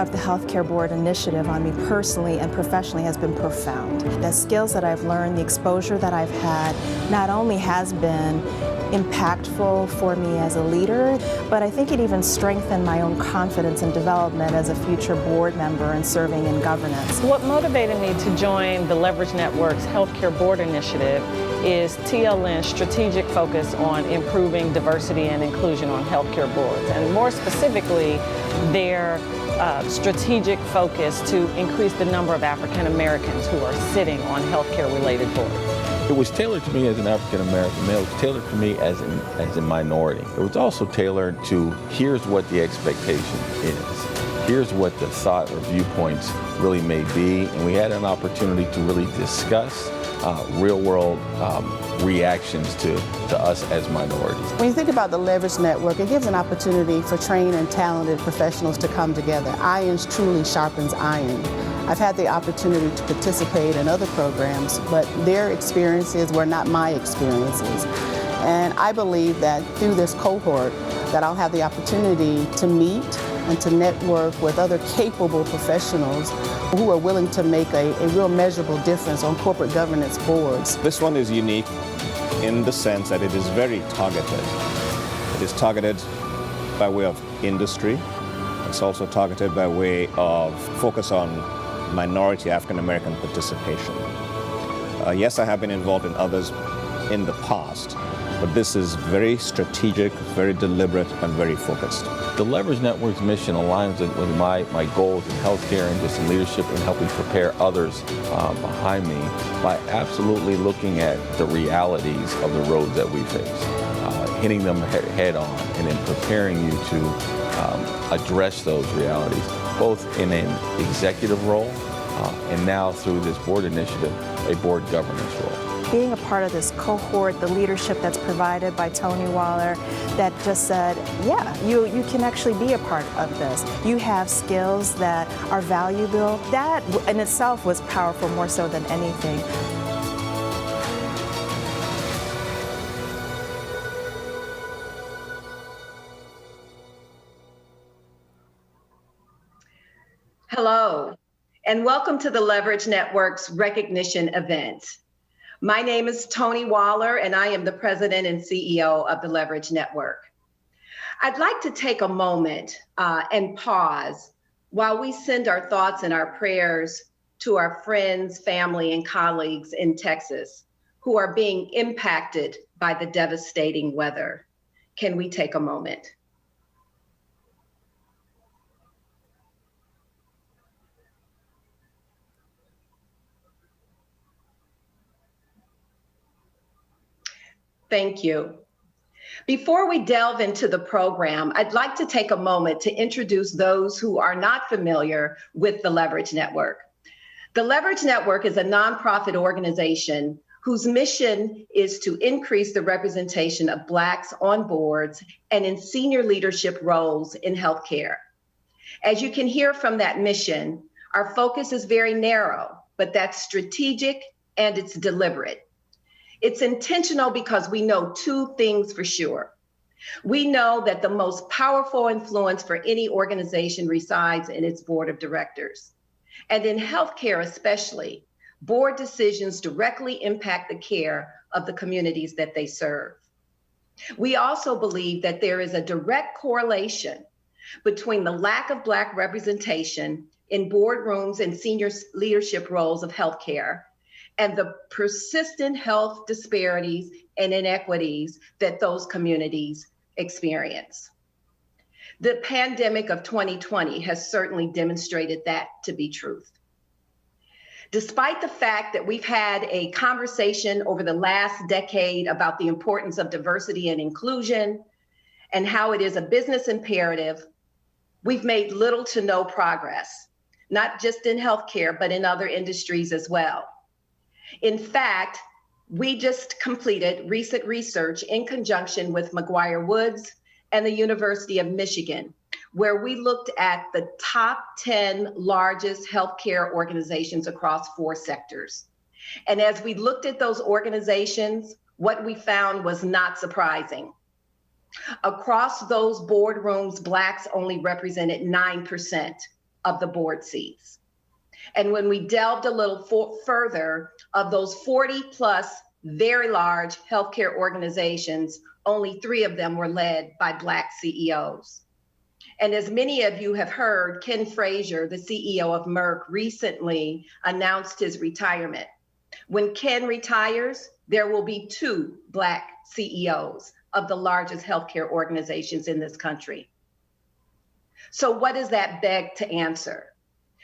of the Healthcare Board initiative on me personally and professionally has been profound. The skills that I've learned, the exposure that I've had, not only has been impactful for me as a leader, but I think it even strengthened my own confidence and development as a future board member and serving in governance. What motivated me to join the Leverage Network's Healthcare Board Initiative is TLN's strategic focus on improving diversity and inclusion on healthcare boards, and more specifically, their strategic focus to increase the number of African Americans who are sitting on healthcare-related boards. It was tailored to me as an African-American male. It was tailored to me as a minority. It was also tailored to, here's what the expectation is. Here's what the thought or viewpoints really may be. And we had an opportunity to really discuss real-world reactions to us as minorities. When you think about the Leverage Network, it gives an opportunity for trained and talented professionals to come together. Iron truly sharpens iron. I've had the opportunity to participate in other programs, but their experiences were not my experiences. And I believe that through this cohort that I'll have the opportunity to meet and to network with other capable professionals who are willing to make a real measurable difference on corporate governance boards. This one is unique in the sense that it is very targeted. It is targeted by way of industry. It's also targeted by way of focus on minority African-American participation. Yes, I have been involved in others in the past, but this is very strategic, very deliberate, and very focused. The Leverage Network's mission aligns with my goals in healthcare and just in leadership and helping prepare others behind me by absolutely looking at the realities of the roads that we face, hitting them head on, and then preparing you to address those realities, both in an executive role and now through this board initiative, a board governance role. Being a part of this cohort, the leadership that's provided by Tony Waller, that just said, yeah, you can actually be a part of this. You have skills that are valuable. That in itself was powerful, more so than anything. Hello, and welcome to the Leverage Network's recognition event. My name is Tony Waller, and I am the president and CEO of the Leverage Network. I'd like to take a moment and pause while we send our thoughts and our prayers to our friends, family, and colleagues in Texas who are being impacted by the devastating weather. Can we take a moment? Thank you. Before we delve into the program, I'd like to take a moment to introduce those who are not familiar with the Leverage Network. The Leverage Network is a nonprofit organization whose mission is to increase the representation of Blacks on boards and in senior leadership roles in healthcare. As you can hear from that mission, our focus is very narrow, but that's strategic and it's deliberate. It's intentional because we know two things for sure. We know that the most powerful influence for any organization resides in its board of directors. And in healthcare especially, board decisions directly impact the care of the communities that they serve. We also believe that there is a direct correlation between the lack of Black representation in boardrooms and senior leadership roles of healthcare and the persistent health disparities and inequities that those communities experience. The pandemic of 2020 has certainly demonstrated that to be truth. Despite the fact that we've had a conversation over the last decade about the importance of diversity and inclusion and how it is a business imperative, we've made little to no progress, not just in healthcare, but in other industries as well. In fact, we just completed recent research in conjunction with McGuire Woods and the University of Michigan, where we looked at the top 10 largest healthcare organizations across 4 sectors. And as we looked at those organizations, what we found was not surprising. Across those boardrooms, Blacks only represented 9% of the board seats. And when we delved a little further, of those 40 plus very large healthcare organizations, only 3 of them were led by Black CEOs. And as many of you have heard, Ken Frazier, the CEO of Merck, recently announced his retirement. When Ken retires, there will be 2 Black CEOs of the largest healthcare organizations in this country. So what does that beg to answer?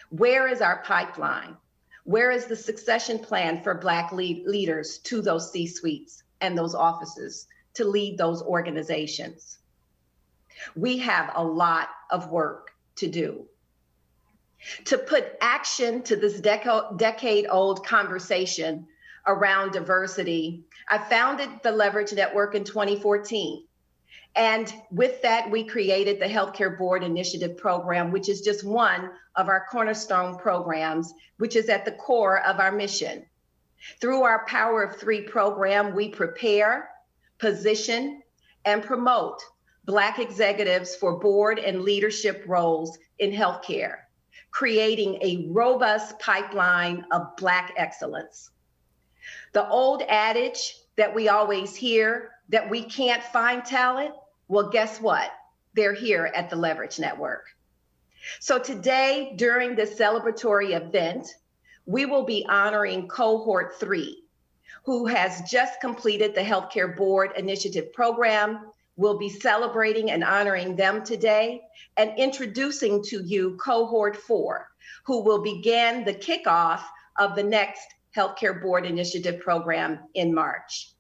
Where is our pipeline? Where is the succession plan for Black leaders to those C-suites and those offices to lead those organizations? We have a lot of work to do. To put action to this decade-old conversation around diversity, I founded the Leverage Network in 2014. And with that, we created the Healthcare Board Initiative Program, which is just one of our cornerstone programs, which is at the core of our mission. Through our Power of 3 program, we prepare, position, and promote Black executives for board and leadership roles in healthcare, creating a robust pipeline of Black excellence. The old adage that we always hear, that we can't find talent, well, guess what? They're here at the Leverage Network. So today, during this celebratory event, we will be honoring Cohort 3, who has just completed the Healthcare Board Initiative Program. We'll be celebrating and honoring them today and introducing to you Cohort 4, who will begin the kickoff of the next Healthcare Board Initiative Program in March.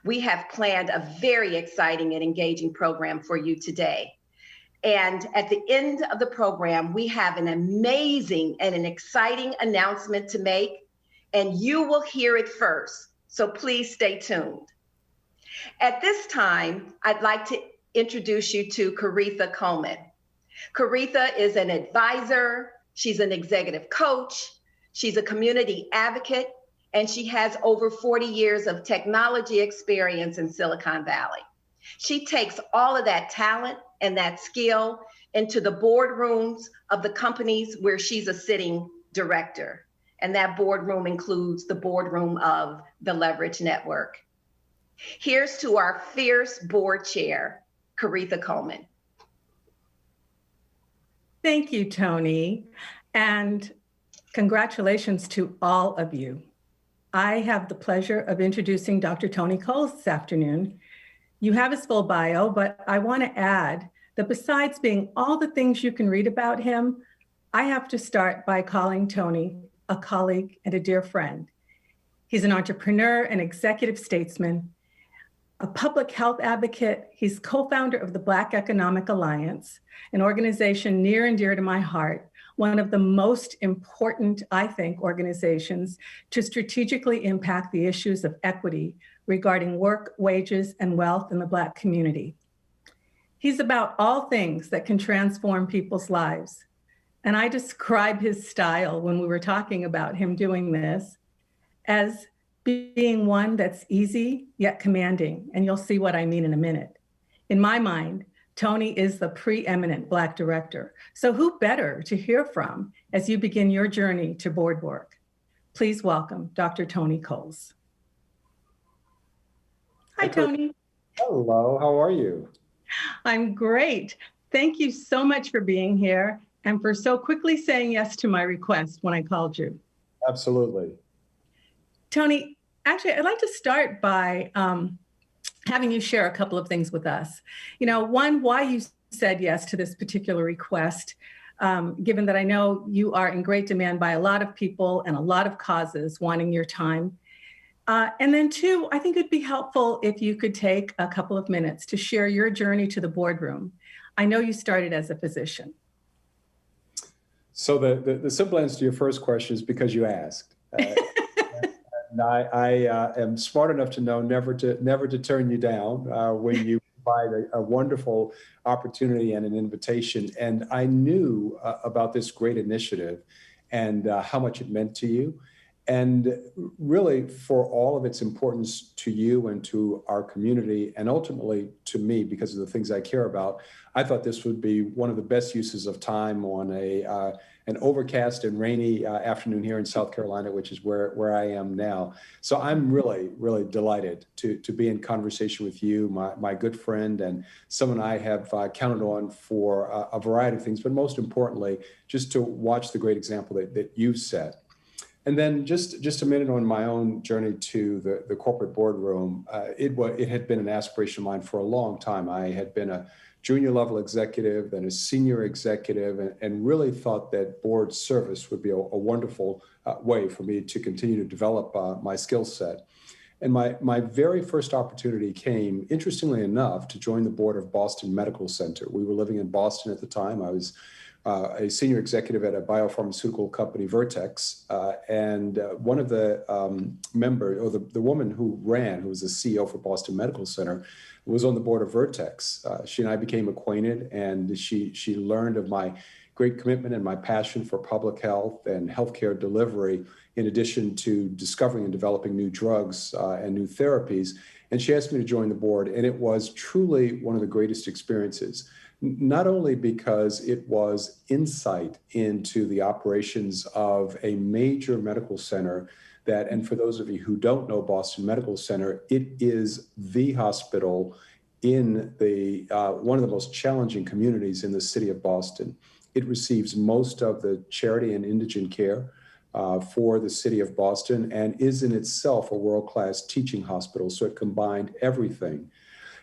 We have planned a very exciting and engaging program for you today. And at the end of the program, we have an amazing and an exciting announcement to make, and you will hear it first. So please stay tuned. At this time, I'd like to introduce you to Coretha Coleman. Coretha is an advisor, she's an executive coach, she's a community advocate, and she has over 40 years of technology experience in Silicon Valley. She takes all of that talent and that skill into the boardrooms of the companies where she's a sitting director. And that boardroom includes the boardroom of the Leverage Network. Here's to our fierce board chair, Coretha Coleman. Thank you, Tony, and congratulations to all of you. I have the pleasure of introducing Dr. Tony Coles this afternoon. You have his full bio, but I want to add that besides being all the things you can read about him, I have to start by calling Tony a colleague and a dear friend. He's an entrepreneur, an executive statesman, a public health advocate. He's co-founder of the Black Economic Alliance, an organization near and dear to my heart, one of the most important, I think, organizations to strategically impact the issues of equity regarding work, wages, and wealth in the Black community. He's about all things that can transform people's lives. And I describe his style when we were talking about him doing this as being one that's easy yet commanding, and you'll see what I mean in a minute. In my mind, Tony is the preeminent Black director. So who better to hear from as you begin your journey to board work? Please welcome Dr. Tony Coles. Hi, Tony. Hello, how are you? I'm great. Thank you so much for being here and for so quickly saying yes to my request when I called you. Absolutely. Tony, actually, I'd like to start by having you share a couple of things with us. You know, one, why you said yes to this particular request, given that I know you are in great demand by a lot of people and a lot of causes wanting your time. And then two, I think it'd be helpful if you could take a couple of minutes to share your journey to the boardroom. I know you started as a physician. So the simple answer to your first question is because you asked. And I am smart enough to know never to turn you down when you provide a wonderful opportunity and an invitation. And I knew about this great initiative and how much it meant to you. And really, for all of its importance to you and to our community, and ultimately to me, because of the things I care about, I thought this would be one of the best uses of time on an overcast and rainy afternoon here in South Carolina, which is where I am now. So I'm really, really delighted to be in conversation with you, my good friend, and someone I have counted on for a variety of things, but most importantly, just to watch the great example that you've set. And then just a minute on my own journey to the corporate boardroom. It had been an aspiration of mine for a long time. I had been a junior level executive, then a senior executive, and really thought that board service would be a wonderful way for me to continue to develop my skill set. And my very first opportunity came, interestingly enough, to join the board of Boston Medical Center. We were living in Boston at the time. I was a senior executive at a biopharmaceutical company, Vertex, and one of the members, or the woman who was the CEO for Boston Medical Center, was on the board of Vertex. She and I became acquainted, and she learned of my great commitment and my passion for public health and healthcare delivery, in addition to discovering and developing new drugs and new therapies. And she asked me to join the board, and it was truly one of the greatest experiences. Not only because it was insight into the operations of a major medical center that, and for those of you who don't know Boston Medical Center, it is the hospital in the one of the most challenging communities in the city of Boston. It receives most of the charity and indigent care for the city of Boston, and is in itself a world-class teaching hospital. So it combined everything.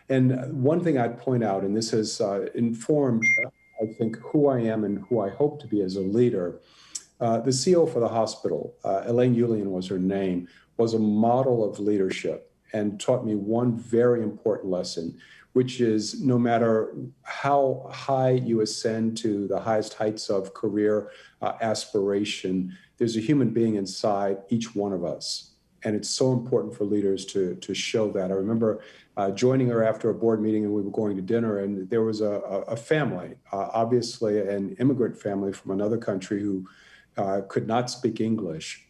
And one thing I'd point out, and this has informed, I think, who I am and who I hope to be as a leader. The CEO for the hospital, Elaine Yulian was her name, was a model of leadership and taught me one very important lesson, which is no matter how high you ascend to the highest heights of career aspiration, there's a human being inside each one of us. And it's so important for leaders to show that. I remember joining her after a board meeting, and we were going to dinner, and there was a family, obviously an immigrant family from another country who could not speak English.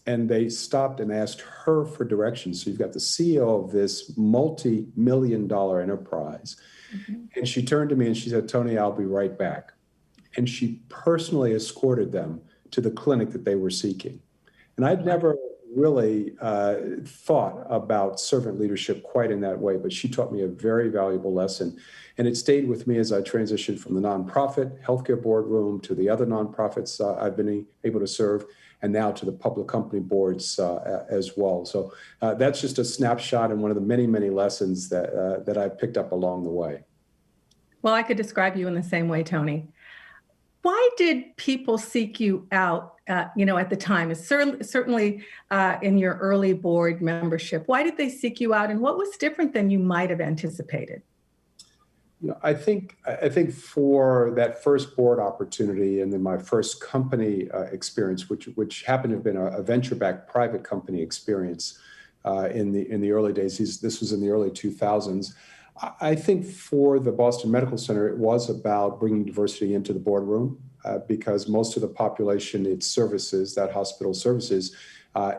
And they stopped and asked her for directions. So you've got the CEO of this multi-million-dollar enterprise. Mm-hmm. And she turned to me and she said, "Tony, I'll be right back." And she personally escorted them to the clinic that they were seeking. And I'd never really thought about servant leadership quite in that way, but she taught me a very valuable lesson. And it stayed with me as I transitioned from the nonprofit healthcare boardroom to the other nonprofits I've been able to serve, and now to the public company boards as well. So that's just a snapshot and one of the many, many lessons that I picked up along the way. Well, I could describe you in the same way, Tony. Why did people seek you out, at the time? Certainly in your early board membership. Why did they seek you out, and what was different than you might have anticipated? I think for that first board opportunity, and then my first company experience, which happened to have been a venture-backed private company experience in the early days. This was in the early 2000s. I think for the Boston Medical Center, it was about bringing diversity into the boardroom because most of the population it services, that hospital services,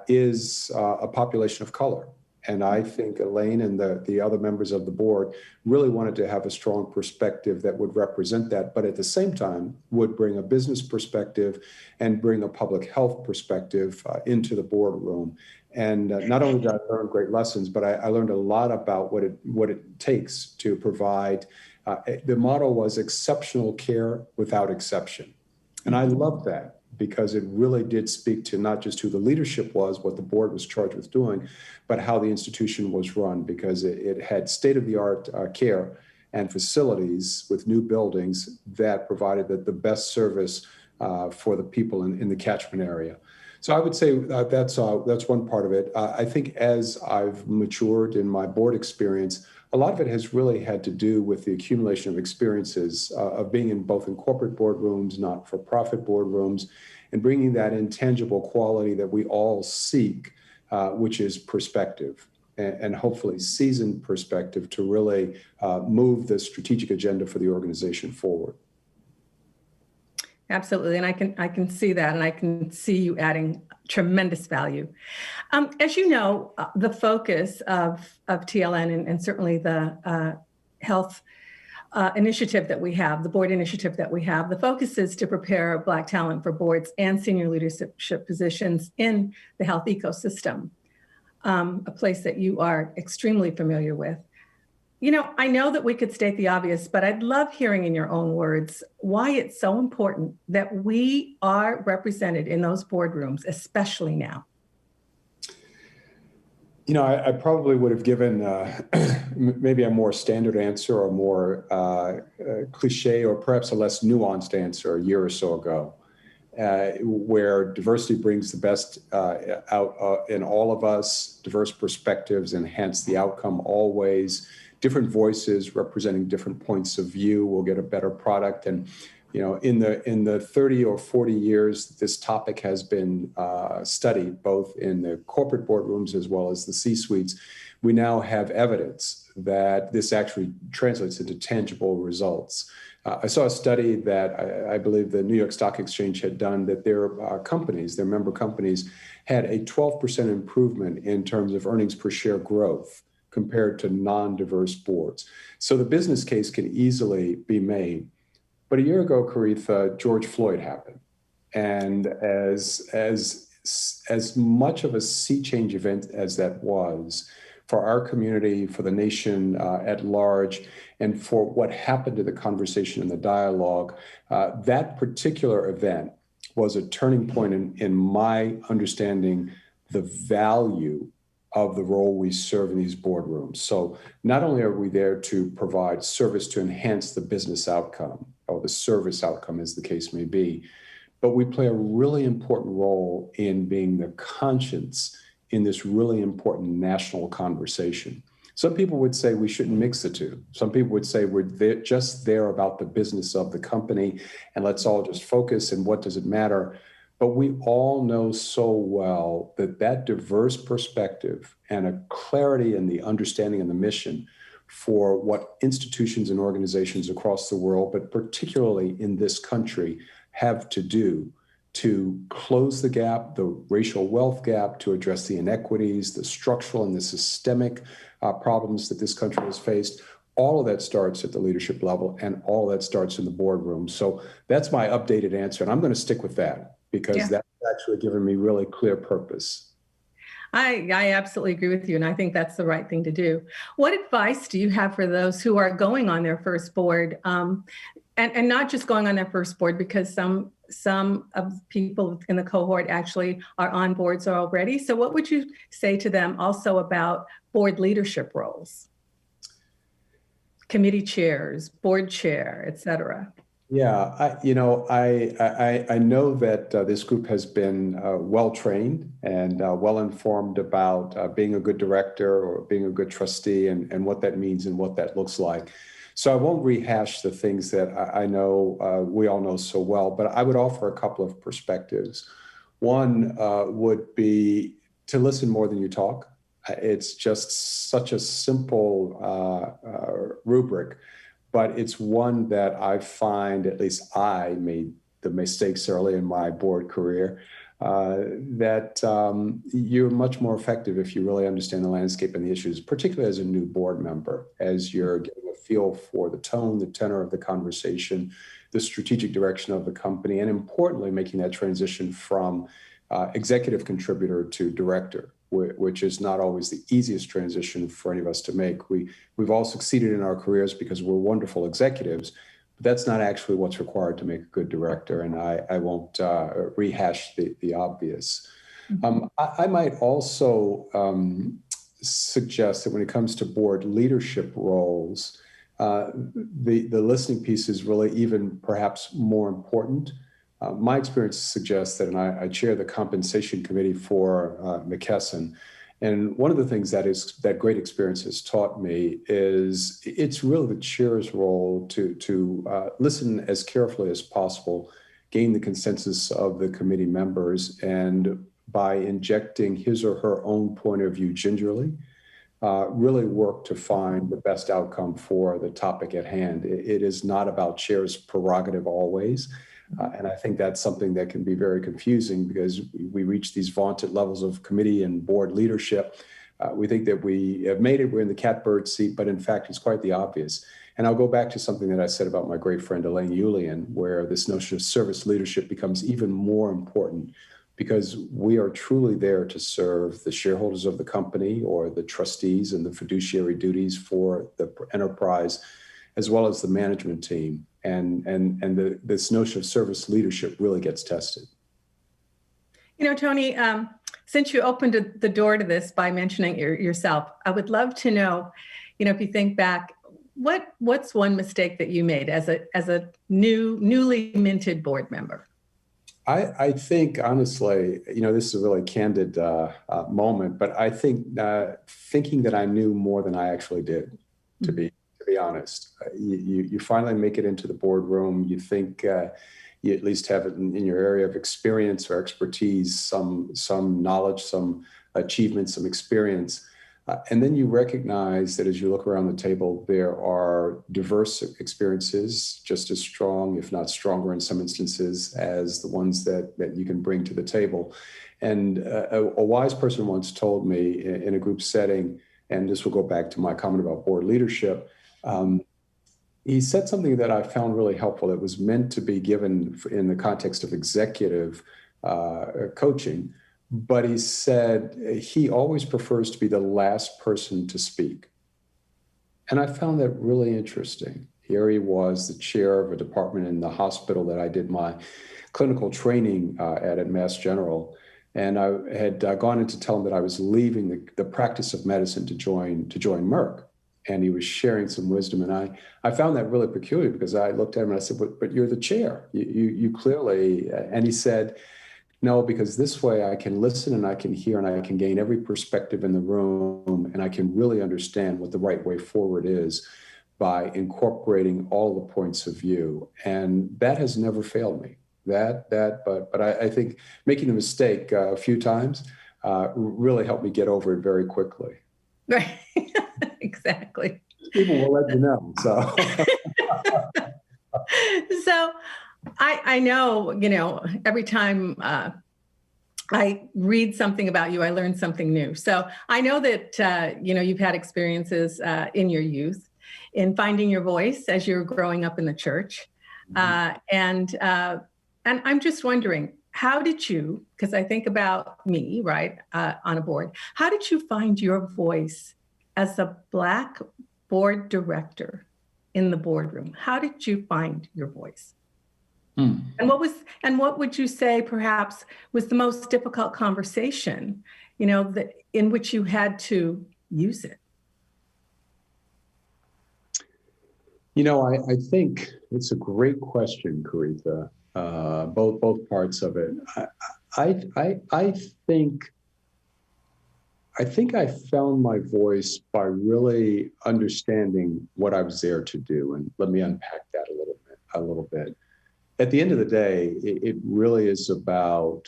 is a population of color. And I think Elaine and the other members of the board really wanted to have a strong perspective that would represent that, but at the same time would bring a business perspective and bring a public health perspective into the boardroom. And not only did I learn great lessons, but I learned a lot about what it takes to provide. The motto was exceptional care without exception. And I loved that because it really did speak to not just who the leadership was, what the board was charged with doing, but how the institution was run, because it had state-of-the-art care and facilities with new buildings that provided the best service for the people in the catchment area. So I would say that's one part of it. I think as I've matured in my board experience, a lot of it has really had to do with the accumulation of experiences of being in both in corporate boardrooms, not-for-profit boardrooms, and bringing that intangible quality that we all seek, which is perspective, and hopefully seasoned perspective to really move the strategic agenda for the organization forward. Absolutely, and I can see that, and I can see you adding tremendous value. As you know, the focus of TLN and certainly the health initiative that we have, the board initiative that we have. The focus is to prepare Black talent for boards and senior leadership positions in the health ecosystem, a place that you are extremely familiar with. You know, I know that we could state the obvious, but I'd love hearing in your own words why it's so important that we are represented in those boardrooms, especially now. You know, I probably would have given maybe a more standard answer or more cliche or perhaps a less nuanced answer a year or so ago, where diversity brings the best out in all of us, diverse perspectives enhance the outcome always. Different voices representing different points of view will get a better product. And, you know, in the 30 or 40 years, this topic has been studied both in the corporate boardrooms as well as the C-suites. We now have evidence that this actually translates into tangible results. I saw a study that I believe the New York Stock Exchange had done that their companies, their member companies, had a 12% improvement in terms of earnings per share growth compared to non-diverse boards. So the business case can easily be made. But a year ago, Coretha, George Floyd happened. And as much of a sea change event as that was for our community, for the nation at large, and for what happened to the conversation and the dialogue, that particular event was a turning point in my understanding the value of the role we serve in these boardrooms. So not only are we there to provide service to enhance the business outcome, or the service outcome as the case may be, but we play a really important role in being the conscience in this really important national conversation. Some people would say we shouldn't mix the two. Some people would say we're just there about the business of the company and let's all just focus and what does it matter. But we all know so well that diverse perspective and a clarity in the understanding and the mission for what institutions and organizations across the world, but particularly in this country, have to do to close the gap, the racial wealth gap, to address the inequities, the structural and the systemic problems that this country has faced. All of that starts at the leadership level, and all of that starts in the boardroom. So that's my updated answer, and I'm going to stick with that, because that's actually given me really clear purpose. I absolutely agree with you, and I think that's the right thing to do. What advice do you have for those who are going on their first board, and not just going on their first board, because some of people in the cohort actually are on boards already. So what would you say to them also about board leadership roles? Committee chairs, board chair, et cetera. Yeah, I know that this group has been well-trained and well-informed about being a good director or being a good trustee and what that means and what that looks like. So I won't rehash the things that I know we all know so well, but I would offer a couple of perspectives. One would be to listen more than you talk. It's just such a simple rubric, but it's one that I find, at least I made the mistakes early in my board career, that you're much more effective if you really understand the landscape and the issues, particularly as a new board member, as you're getting a feel for the tone, the tenor of the conversation, the strategic direction of the company, and importantly, making that transition from executive contributor to director, which is not always the easiest transition for any of us to make. We've all succeeded in our careers because we're wonderful executives, but that's not actually what's required to make a good director, and I won't rehash the obvious. I might also suggest that when it comes to board leadership roles, the listening piece is really even perhaps more important. My experience suggests that, and I chair the compensation committee for McKesson, and one of the things that great experience has taught me is it's really the chair's role to listen as carefully as possible, gain the consensus of the committee members, and by injecting his or her own point of view gingerly, really work to find the best outcome for the topic at hand. It is not about chair's prerogative always. And I think that's something that can be very confusing because we reach these vaunted levels of committee and board leadership, We think that we have made it, we're in the catbird seat, but in fact, it's quite the obvious. And I'll go back to something that I said about my great friend Elaine Julian, where this notion of service leadership becomes even more important because we are truly there to serve the shareholders of the company or the trustees and the fiduciary duties for the enterprise, as well as the management team. And this notion of service leadership really gets tested. You know, Tony, since you opened the door to this by mentioning yourself, I would love to know, if you think back, what's one mistake that you made as a newly minted board member? I think, honestly, this is a really candid moment, but I think thinking that I knew more than I actually did, to be honest. You finally make it into the boardroom. You think you at least have it in your area of experience or expertise, some knowledge, some achievement, some experience. And then you recognize that as you look around the table, there are diverse experiences, just as strong, if not stronger in some instances, as the ones that you can bring to the table. And a wise person once told me in a group setting, and this will go back to my comment about board leadership, he said something that I found really helpful. It was meant to be given in the context of executive coaching. But he said he always prefers to be the last person to speak. And I found that really interesting. Here he was, the chair of a department in the hospital that I did my clinical training at Mass General. And I had gone in to tell him that I was leaving the practice of medicine to join Merck. And he was sharing some wisdom. And I found that really peculiar because I looked at him and I said, but you're the chair. You clearly, and he said, no, because this way I can listen and I can hear and I can gain every perspective in the room and I can really understand what the right way forward is by incorporating all the points of view. And that has never failed me. But I think making the mistake a few times really helped me get over it very quickly. Right, exactly. People will let you know, so. So I know, every time I read something about you, I learn something new. So I know that, you've had experiences in your youth in finding your voice as you're growing up in the church. And I'm just wondering, how did you, because I think about me, right, on a board, how did you find your voice as a Black board director in the boardroom? How did you find your voice? And what would you say perhaps was the most difficult conversation, in which you had to use it? I think it's a great question, Caritha. Both parts of it. I think I found my voice by really understanding what I was there to do, and let me unpack that a little bit. At the end of the day, it really is about,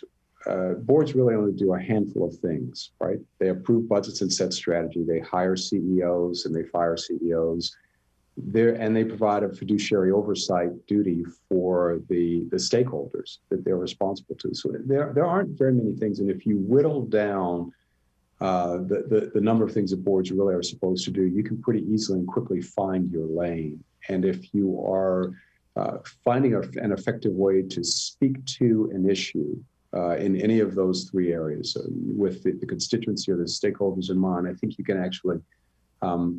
boards really only do a handful of things, right? They approve budgets and set strategy. They hire CEOs and they fire CEOs. And they provide a fiduciary oversight duty for the stakeholders that they're responsible to. So there aren't very many things. And if you whittle down the number of things that boards really are supposed to do, you can pretty easily and quickly find your lane. And if you are finding an effective way to speak to an issue in any of those three areas, with the constituency or the stakeholders in mind, I think you can actually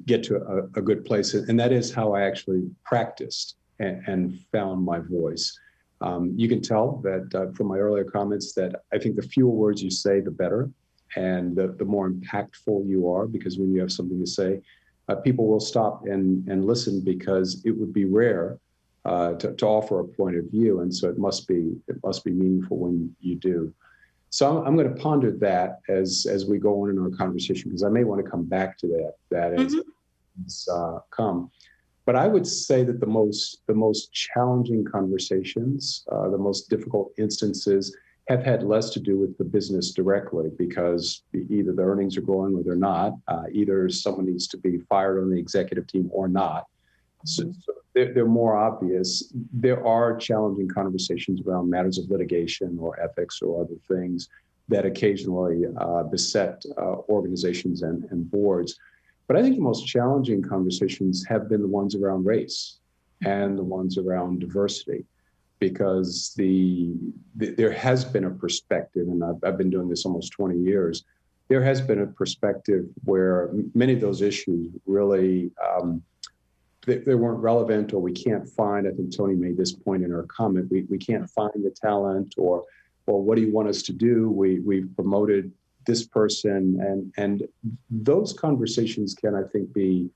get to a good place. And that is how I actually practiced and found my voice. You can tell that from my earlier comments that I think the fewer words you say, the better, and the more impactful you are, because when you have something to say, people will stop and listen, because it would be rare to offer a point of view, and so it must be meaningful when you do. So I'm going to ponder that as we go on in our conversation, because I may want to come back to that as come. But I would say that the most challenging conversations, the most difficult instances, have had less to do with the business directly, because either the earnings are growing or they're not. Either someone needs to be fired on the executive team or not. So they're more obvious. There are challenging conversations around matters of litigation or ethics or other things that occasionally beset organizations and boards. But I think the most challenging conversations have been the ones around race and the ones around diversity, because there has been a perspective, and I've been doing this almost 20 years, there has been a perspective where many of those issues really, they weren't relevant, or we can't find, I think Tony made this point in her comment, we can't find the talent, or what do you want us to do? We've promoted this person, and those conversations can, I think, be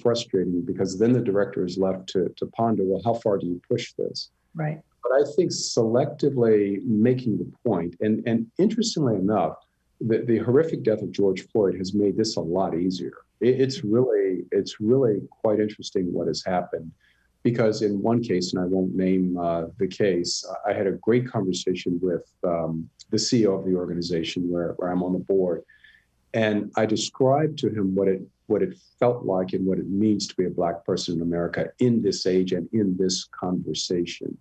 frustrating, because then the director is left to ponder, well, how far do you push this? Right. But I think selectively making the point, and interestingly enough, the horrific death of George Floyd has made this a lot easier. It's really quite interesting what has happened, because in one case, and I won't name the case, I had a great conversation with the CEO of the organization where I'm on the board, and I described to him what it felt like and what it means to be a Black person in America in this age and in this conversation.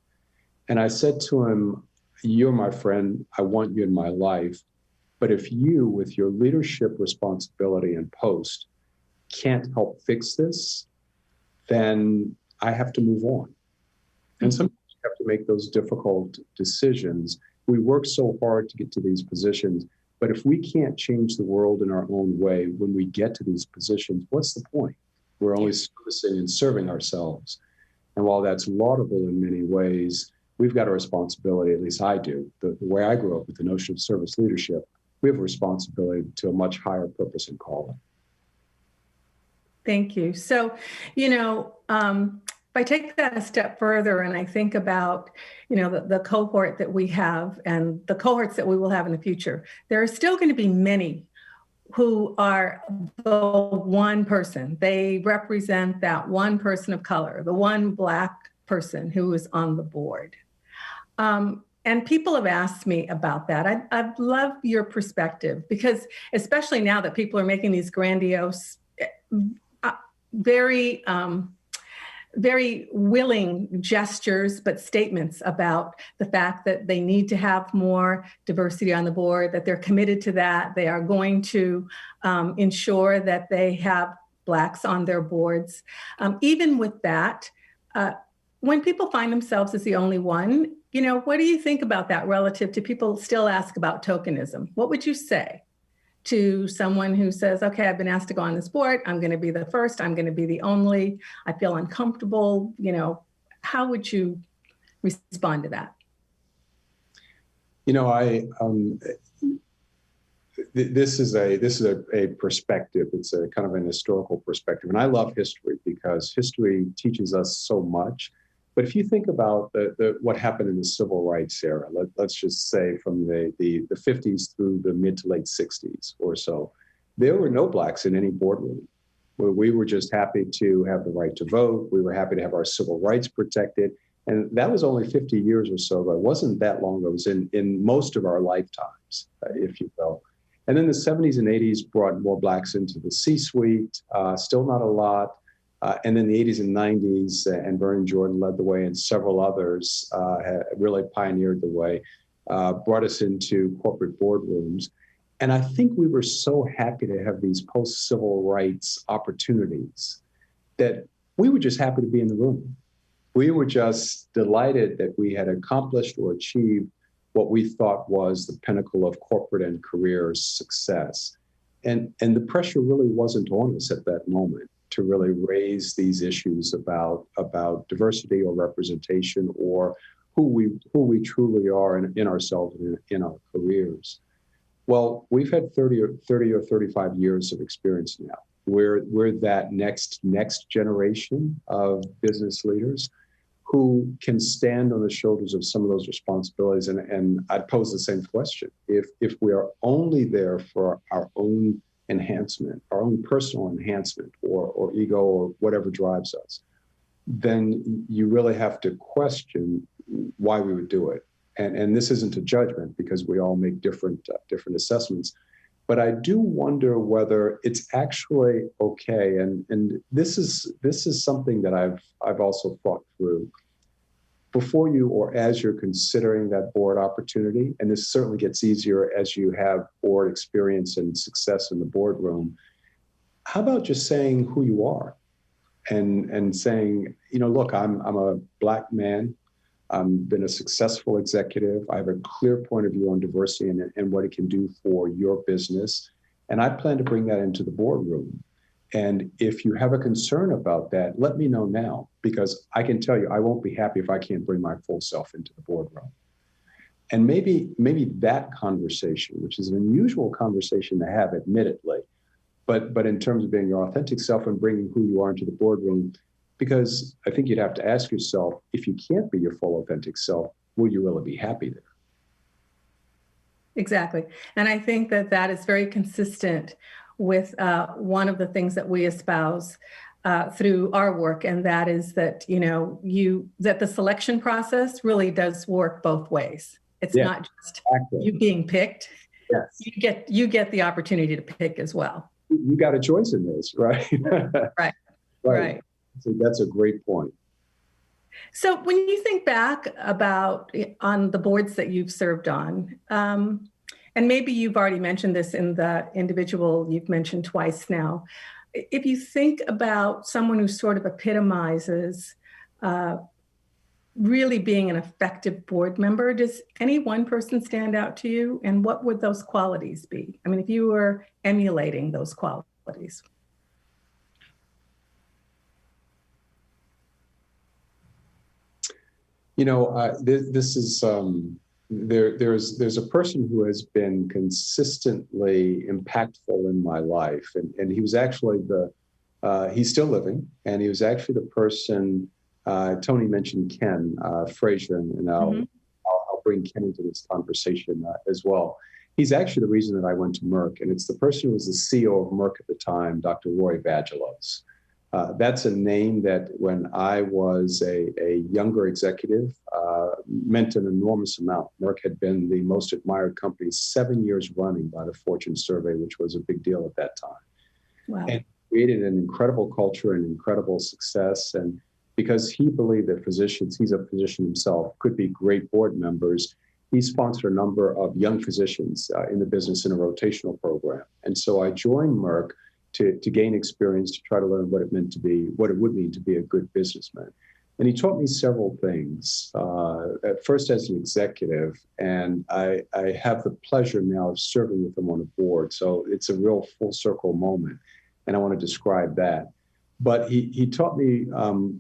And I said to him, you're my friend, I want you in my life, but if you, with your leadership responsibility and post, can't help fix this, then I have to move on. And sometimes you have to make those difficult decisions. We work so hard to get to these positions, but if we can't change the world in our own way when we get to these positions, what's the point? We're only servicing and serving ourselves. And while that's laudable in many ways, we've got a responsibility, at least I do, the way I grew up with the notion of service leadership, we have a responsibility to a much higher purpose and calling. Thank you. So, if I take that a step further and I think about, the cohort that we have and the cohorts that we will have in the future, there are still going to be many who are the one person. They represent that one person of color, the one Black person who is on the board. And people have asked me about that. I'd love your perspective, because especially now that people are making these grandiose, very willing gestures, but statements about the fact that they need to have more diversity on the board, that they're committed to that. They are going to ensure that they have Blacks on their boards. Even with that, when people find themselves as the only one, what do you think about that relative to people still ask about tokenism? What would you say to someone who says, okay, I've been asked to go on this board, I'm going to be the first, I'm going to be the only, I feel uncomfortable, how would you respond to that? This is a perspective. It's a kind of an historical perspective. And I love history because history teaches us so much. But if you think about what happened in the civil rights era, let's just say from the 50s through the mid to late 60s or so, there were no Blacks in any boardroom. We were just happy to have the right to vote. We were happy to have our civil rights protected. And that was only 50 years or so ago. It wasn't that long ago. It was in most of our lifetimes, if you will. And then the 70s and 80s brought more Blacks into the C-suite, still not a lot. And then the 80s and 90s, and Bernie Jordan led the way, and several others really pioneered the way, brought us into corporate boardrooms. And I think we were so happy to have these post-civil rights opportunities that we were just happy to be in the room. We were just delighted that we had accomplished or achieved what we thought was the pinnacle of corporate and career success. And the pressure really wasn't on us at that moment to really raise these issues about diversity or representation or who we truly are in ourselves and in our careers. Well, we've had 30 or 35 years of experience now. We're that next generation of business leaders who can stand on the shoulders of some of those responsibilities. And I'd pose the same question. If we are only there for our own enhancement, our own personal enhancement or ego or whatever drives us, then you really have to question why we would do it. And this isn't a judgment because we all make different assessments. But I do wonder whether it's actually okay. And this is something that I've also thought through. before you or as you're considering that board opportunity, and this certainly gets easier as you have board experience and success in the boardroom, how about just saying who you are and saying, look, I'm a Black man. I've been a successful executive. I have a clear point of view on diversity and what it can do for your business. And I plan to bring that into the boardroom. And if you have a concern about that, let me know now, because I can tell you, I won't be happy if I can't bring my full self into the boardroom. And maybe that conversation, which is an unusual conversation to have, admittedly, but in terms of being your authentic self and bringing who you are into the boardroom, because I think you'd have to ask yourself, if you can't be your full authentic self, will you really be happy there? Exactly. And I think that is very consistent with one of the things that we espouse through our work, and that is that, that the selection process really does work both ways. It's not just you being picked. Yes. You get the opportunity to pick as well. You got a choice in this, right? Right. So that's a great point. So when you think back on the boards that you've served on, and maybe you've already mentioned this in the individual you've mentioned twice now, if you think about someone who sort of epitomizes really being an effective board member, does any one person stand out to you? And what would those qualities be? I mean, if you were emulating those qualities. This is there's a person who has been consistently impactful in my life, and he was actually he's still living, and he was actually the person. Tony mentioned Ken Frazier, and I'll bring Ken into this conversation as well. He's actually the reason that I went to Merck, and it's the person who was the CEO of Merck at the time, Dr. Roy Vagelos. That's a name that when I was a younger executive meant an enormous amount. Merck had been the most admired company 7 years running by the Fortune survey, which was a big deal at that time. Wow. And created an incredible culture and incredible success. And because he believed that physicians, he's a physician himself, could be great board members, he sponsored a number of young physicians in the business in a rotational program. And so I joined Merck to gain experience, to try to learn what it would mean to be a good businessman. And he taught me several things, at first as an executive, and I have the pleasure now of serving with him on a board. So it's a real full circle moment, and I want to describe that. But he taught me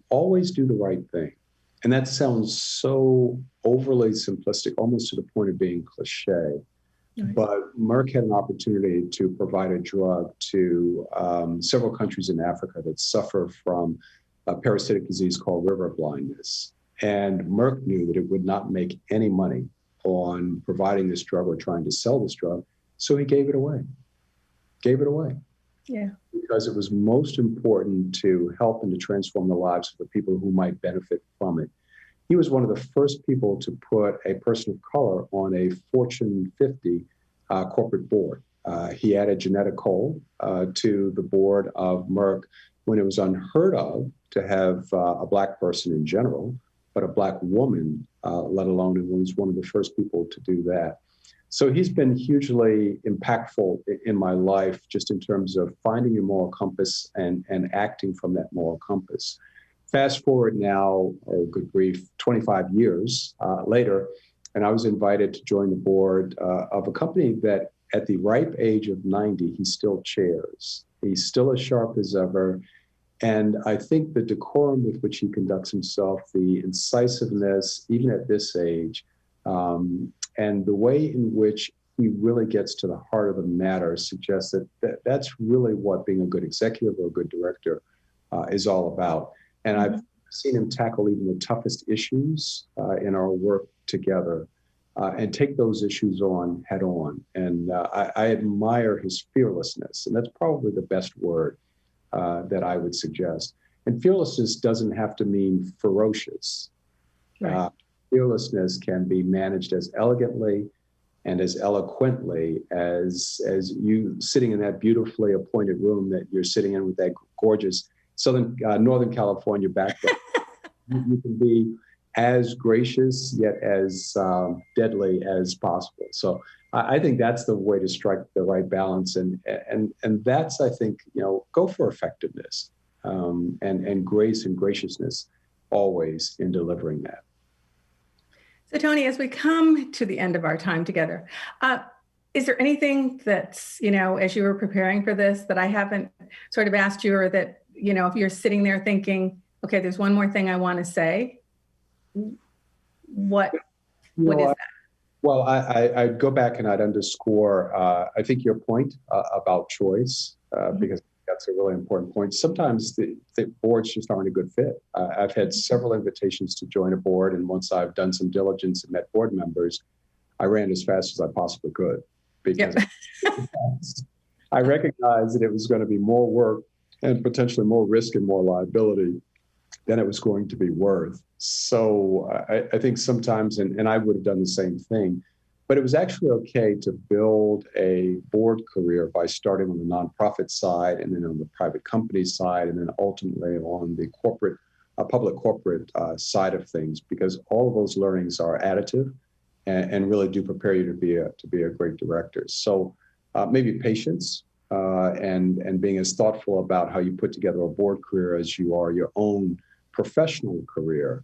always do the right thing. And that sounds so overly simplistic, almost to the point of being cliche. But Merck had an opportunity to provide a drug to several countries in Africa that suffer from a parasitic disease called river blindness. And Merck knew that it would not make any money on providing this drug or trying to sell this drug. So he gave it away. Yeah. Because it was most important to help and to transform the lives of the people who might benefit from it. He was one of the first people to put a person of color on a Fortune 50 corporate board. He added Janetta Cole to the board of Merck when it was unheard of to have a Black person in general, but a Black woman, let alone, and was one of the first people to do that. So he's been hugely impactful in my life, just in terms of finding your moral compass and acting from that moral compass. Fast forward now, oh good grief, 25 years later, and I was invited to join the board of a company that at the ripe age of 90, he still chairs. He's still as sharp as ever. And I think the decorum with which he conducts himself, the incisiveness, even at this age, and the way in which he really gets to the heart of the matter suggests that that's really what being a good executive or a good director is all about. And I've seen him tackle even the toughest issues in our work together and take those issues on head on. And I admire his fearlessness, and that's probably the best word that I would suggest. And fearlessness doesn't have to mean ferocious. Right. Fearlessness can be managed as elegantly and as eloquently as you sitting in that beautifully appointed room that you're sitting in with that gorgeous Northern California backdrop. You can be as gracious yet as deadly as possible. So I think that's the way to strike the right balance, and that's, I think, go for effectiveness and grace and graciousness always in delivering that. So Tony, as we come to the end of our time together, is there anything that's, as you were preparing for this that I haven't sort of asked you, or that, if you're sitting there thinking, okay, there's one more thing I want to say, what is that? Well, I'd go back and I'd underscore, I think, your point about choice, because that's a really important point. Sometimes the boards just aren't a good fit. I've had several invitations to join a board, and once I've done some diligence and met board members, I ran as fast as I possibly could, because I recognized that it was going to be more work and potentially more risk and more liability than it was going to be worth. So I think sometimes, and I would have done the same thing, but it was actually okay to build a board career by starting on the nonprofit side, and then on the private company side, and then ultimately on the corporate, public corporate side of things, because all of those learnings are additive and really do prepare you to be a great director. So maybe patience and being as thoughtful about how you put together a board career as you are your own professional career,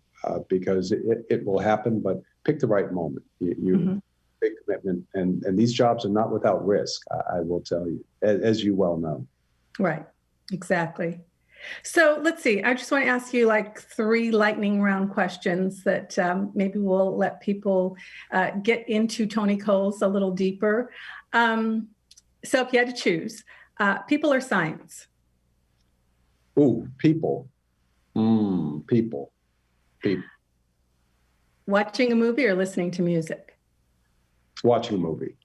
because it will happen, but pick the right moment. You big commitment, and these jobs are not without risk, I will tell you, as you well know. Right, exactly. So let's see, I just want to ask you like 3 lightning round questions that maybe will let people get into Tony Coles a little deeper. So if you had to choose, people or science? Ooh, people. People. Watching a movie or listening to music? Watching a movie.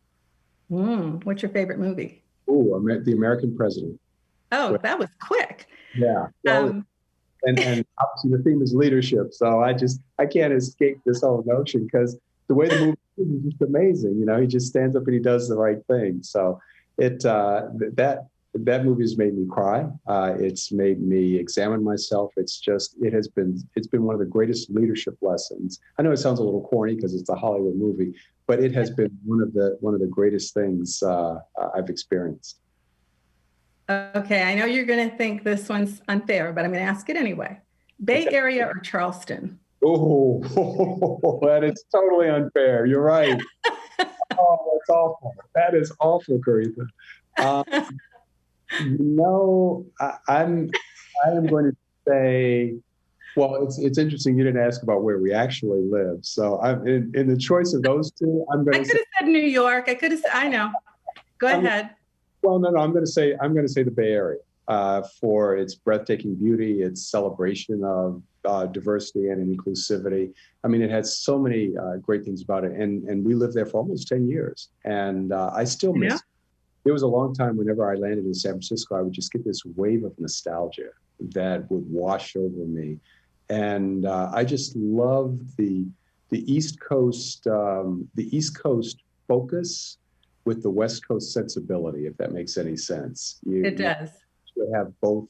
What's your favorite movie? Ooh, The American President. Oh, that was quick. Yeah. Well, and obviously the theme is leadership. So I can't escape this whole notion, because the way the movie is just amazing. He just stands up and he does the right thing. So that movie has made me cry. It's made me examine myself. It's been one of the greatest leadership lessons. I know it sounds a little corny because it's a Hollywood movie, but it has been one of the greatest things I've experienced. Okay, I know you're going to think this one's unfair, but I'm going to ask it anyway. Bay Area or Charleston? Oh, that is totally unfair. You're right. Oh, that's awful. That is awful, Caretha. I am going to say, well, it's interesting you didn't ask about where we actually live. So I'm in the choice of those two. I could have said New York. I know. Go ahead. Well, no, I'm going to say the Bay Area for its breathtaking beauty, its celebration of diversity and inclusivity. I mean, it has so many great things about it, and we lived there for almost 10 years, and I still miss it. There was a long time whenever I landed in San Francisco, I would just get this wave of nostalgia that would wash over me, and I just love the East Coast focus with the West Coast sensibility, if that makes any sense. It does. You have both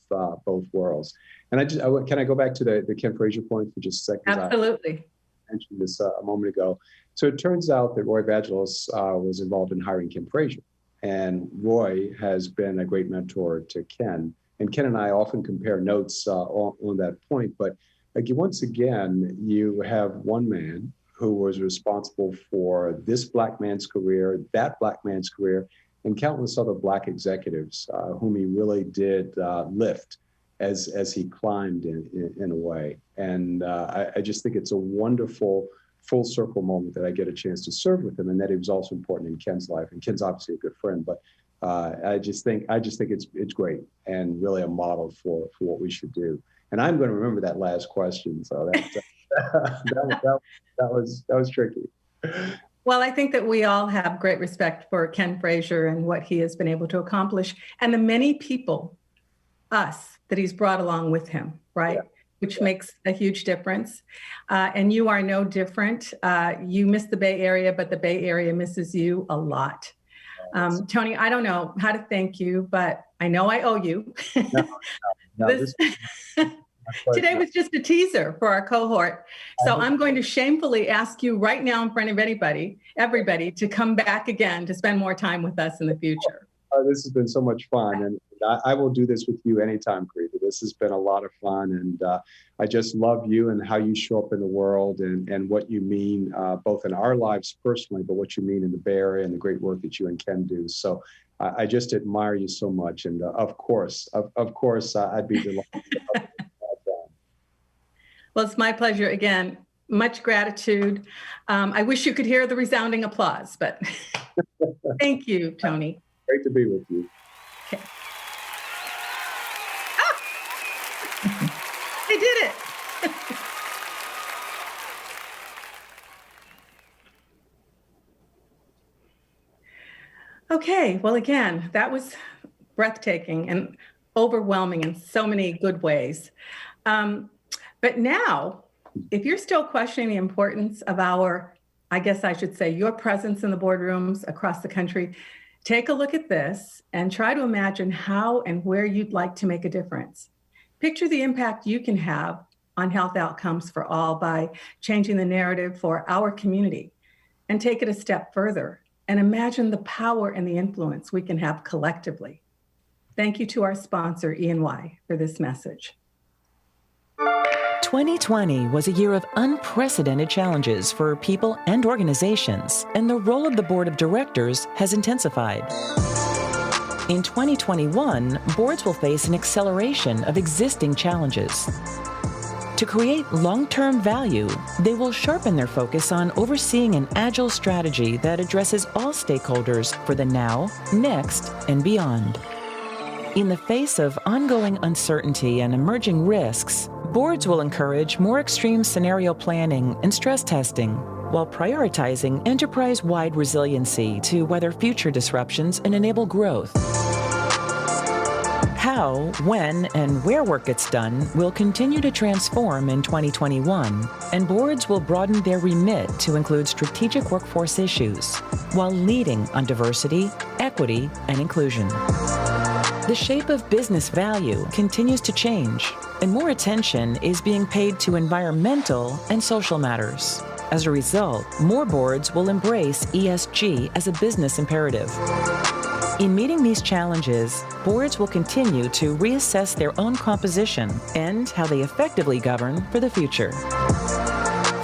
worlds. And can I go back to the Ken Frazier point for just a second? Absolutely. I mentioned this a moment ago. So it turns out that Roy Vagelos was involved in hiring Ken Frazier. And Roy has been a great mentor to Ken. And Ken and I often compare notes on that point. But once again, you have one man who was responsible for this Black man's career, that Black man's career, and countless other Black executives whom he really did lift as he climbed in a way. And I just think it's a wonderful full circle moment that I get a chance to serve with him, and that he was also important in Ken's life. And Ken's obviously a good friend, but I just think it's great and really a model for what we should do. And I'm going to remember that last question. So that was tricky. Well, I think that we all have great respect for Ken Frazier and what he has been able to accomplish, and the many people, us, that he's brought along with him, right? Yeah. Which makes a huge difference. And you are no different. You miss the Bay Area, but the Bay Area misses you a lot. Tony, I don't know how to thank you, but I know I owe you. No, Today was just a teaser for our cohort. So I'm going to shamefully ask you right now in front of everybody to come back again to spend more time with us in the future. This has been so much fun, and I will do this with you anytime, Karita. This has been a lot of fun, and I just love you and how you show up in the world and what you mean, both in our lives personally, but what you mean in the Bay Area and the great work that you and Ken do. So I just admire you so much, and of course, I'd be delighted. Well, it's my pleasure again. Much gratitude. I wish you could hear the resounding applause, but thank you, Tony. Great to be with you. Okay. Ah! I did it. Okay, well, again, that was breathtaking and overwhelming in so many good ways. But now, if you're still questioning the importance of your presence in the boardrooms across the country, take a look at this and try to imagine how and where you'd like to make a difference. Picture the impact you can have on health outcomes for all by changing the narrative for our community, and take it a step further and imagine the power and the influence we can have collectively. Thank you to our sponsor, E&Y, for this message. 2020 was a year of unprecedented challenges for people and organizations, and the role of the board of directors has intensified. In 2021, boards will face an acceleration of existing challenges. To create long-term value, they will sharpen their focus on overseeing an agile strategy that addresses all stakeholders for the now, next, and beyond. In the face of ongoing uncertainty and emerging risks, boards will encourage more extreme scenario planning and stress testing, while prioritizing enterprise-wide resiliency to weather future disruptions and enable growth. How, when, and where work gets done will continue to transform in 2021, and boards will broaden their remit to include strategic workforce issues, while leading on diversity, equity, and inclusion. The shape of business value continues to change, and more attention is being paid to environmental and social matters. As a result, more boards will embrace ESG as a business imperative. In meeting these challenges, boards will continue to reassess their own composition and how they effectively govern for the future.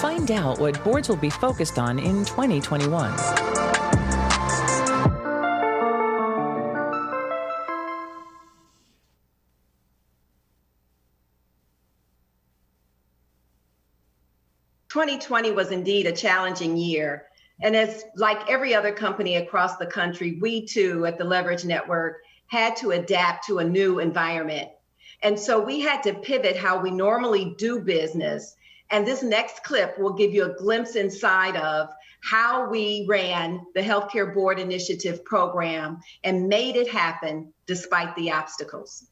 Find out what boards will be focused on in 2021. "2020 was indeed a challenging year. And as like every other company across the country, we too at the Leverage Network had to adapt to a new environment. And so we had to pivot how we normally do business. And this next clip will give you a glimpse inside of how we ran the Healthcare Board Initiative program and made it happen despite the obstacles.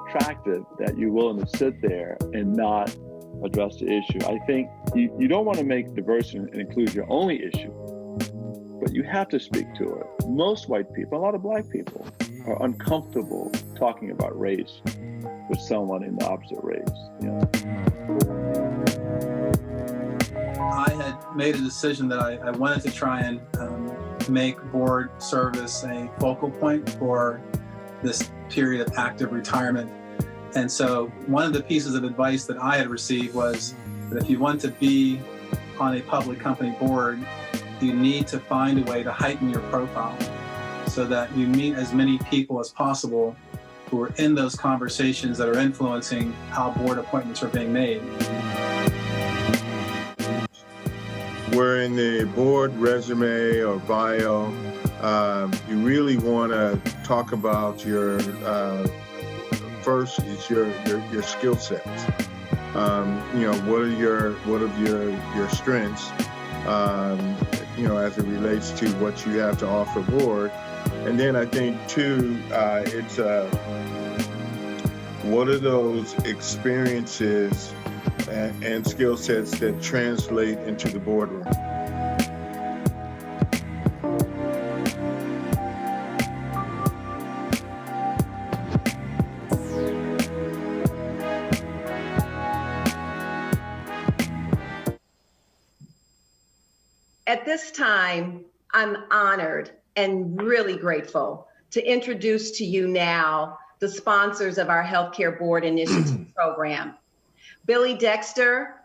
Attractive that you're willing to sit there and not address the issue. I think you don't want to make diversity and inclusion your only issue, but you have to speak to it. Most white people, a lot of black people, are uncomfortable talking about race with someone in the opposite race. You know? I had made a decision that I wanted to try and make board service a focal point for this period of active retirement. And so one of the pieces of advice that I had received was that if you want to be on a public company board, you need to find a way to heighten your profile so that you meet as many people as possible who are in those conversations that are influencing how board appointments are being made. Where in the board resume or bio, you really want to talk about your first is your skill sets. what are your strengths, as it relates to what you have to offer board. And then I think too, it's what are those experiences and skill sets that translate into the boardroom? At this time, I'm honored and really grateful to introduce to you now the sponsors of our Healthcare Board Initiative program. Billy Dexter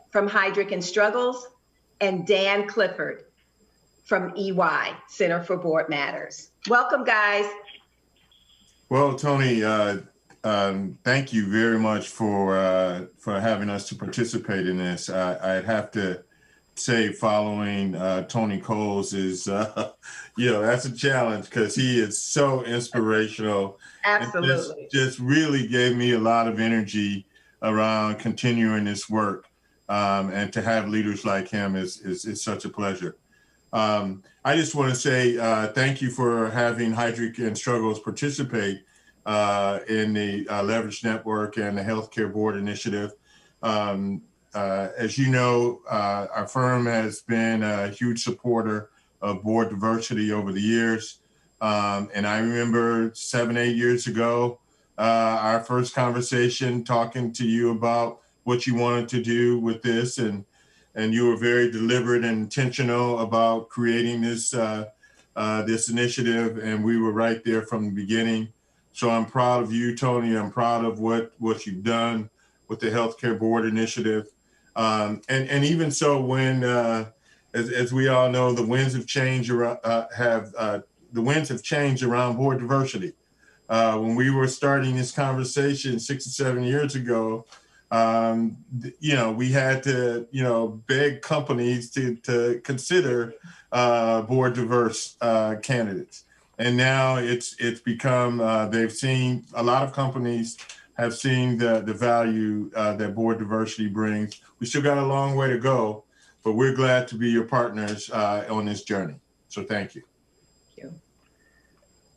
from Heidrick & Struggles and Dan Clifford from EY, Center for Board Matters. Welcome, guys. Well, Tony, thank you very much for having us to participate in this. I'd have to say following Tony Coles is, that's a challenge because he is so inspirational. Absolutely. Just really gave me a lot of energy around continuing this work. And to have leaders like him is such a pleasure. I just want to say thank you for having Heidrick & Struggles participate in the Leverage Network and the Healthcare Board Initiative. As you know, our firm has been a huge supporter of board diversity over the years. And I remember 7-8 years ago, our first conversation talking to you about what you wanted to do with this. And you were very deliberate and intentional about creating this initiative. And we were right there from the beginning. So I'm proud of you, Tony. I'm proud of what you've done with the Healthcare Board Initiative. And even so, when, as we all know, the winds have changed around board diversity. When we were starting this conversation 6 or 7 years ago, we had to, beg companies to consider board diverse candidates. And now it's become, they've seen, a lot of companies have seen the value that board diversity brings. We still got a long way to go, but we're glad to be your partners on this journey. So thank you. Thank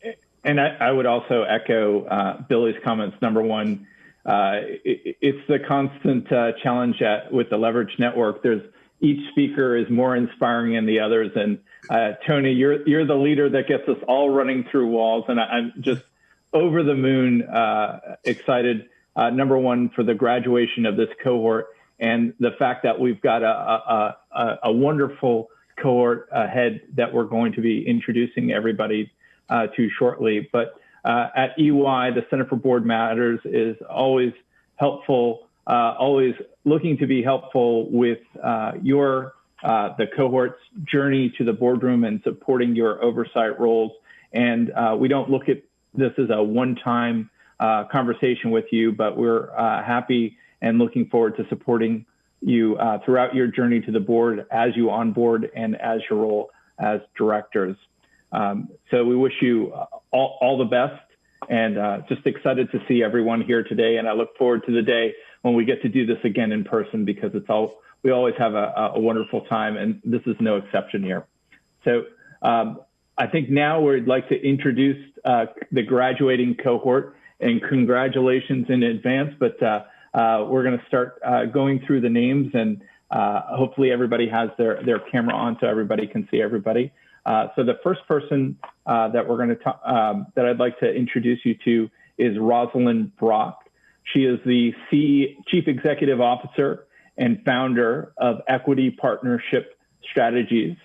you. And I would also echo Billy's comments. Number one, it's the constant challenge with the Leverage Network. Each speaker is more inspiring than the others. And Tony, you're the leader that gets us all running through walls. And I'm just over the moon excited, number one, for the graduation of this cohort and the fact that we've got a wonderful cohort ahead that we're going to be introducing everybody to shortly. But at EY, the Center for Board Matters is always helpful, always looking to be helpful with the cohort's journey to the boardroom and supporting your oversight roles. And we don't look at this is a one-time conversation with you, but we're happy and looking forward to supporting you throughout your journey to the board as you onboard and as your role as directors. So we wish you all the best and just excited to see everyone here today. And I look forward to the day when we get to do this again in person because we always have a wonderful time, and this is no exception here. So I think now we'd like to introduce the graduating cohort, and congratulations in advance, but we're going to start going through the names, and hopefully everybody has their camera on so everybody can see everybody. So the first person that we're going to that I'd like to introduce you to is Rosalind Brock. She is the Chief Executive Officer and founder of Equity Partnership Strategies.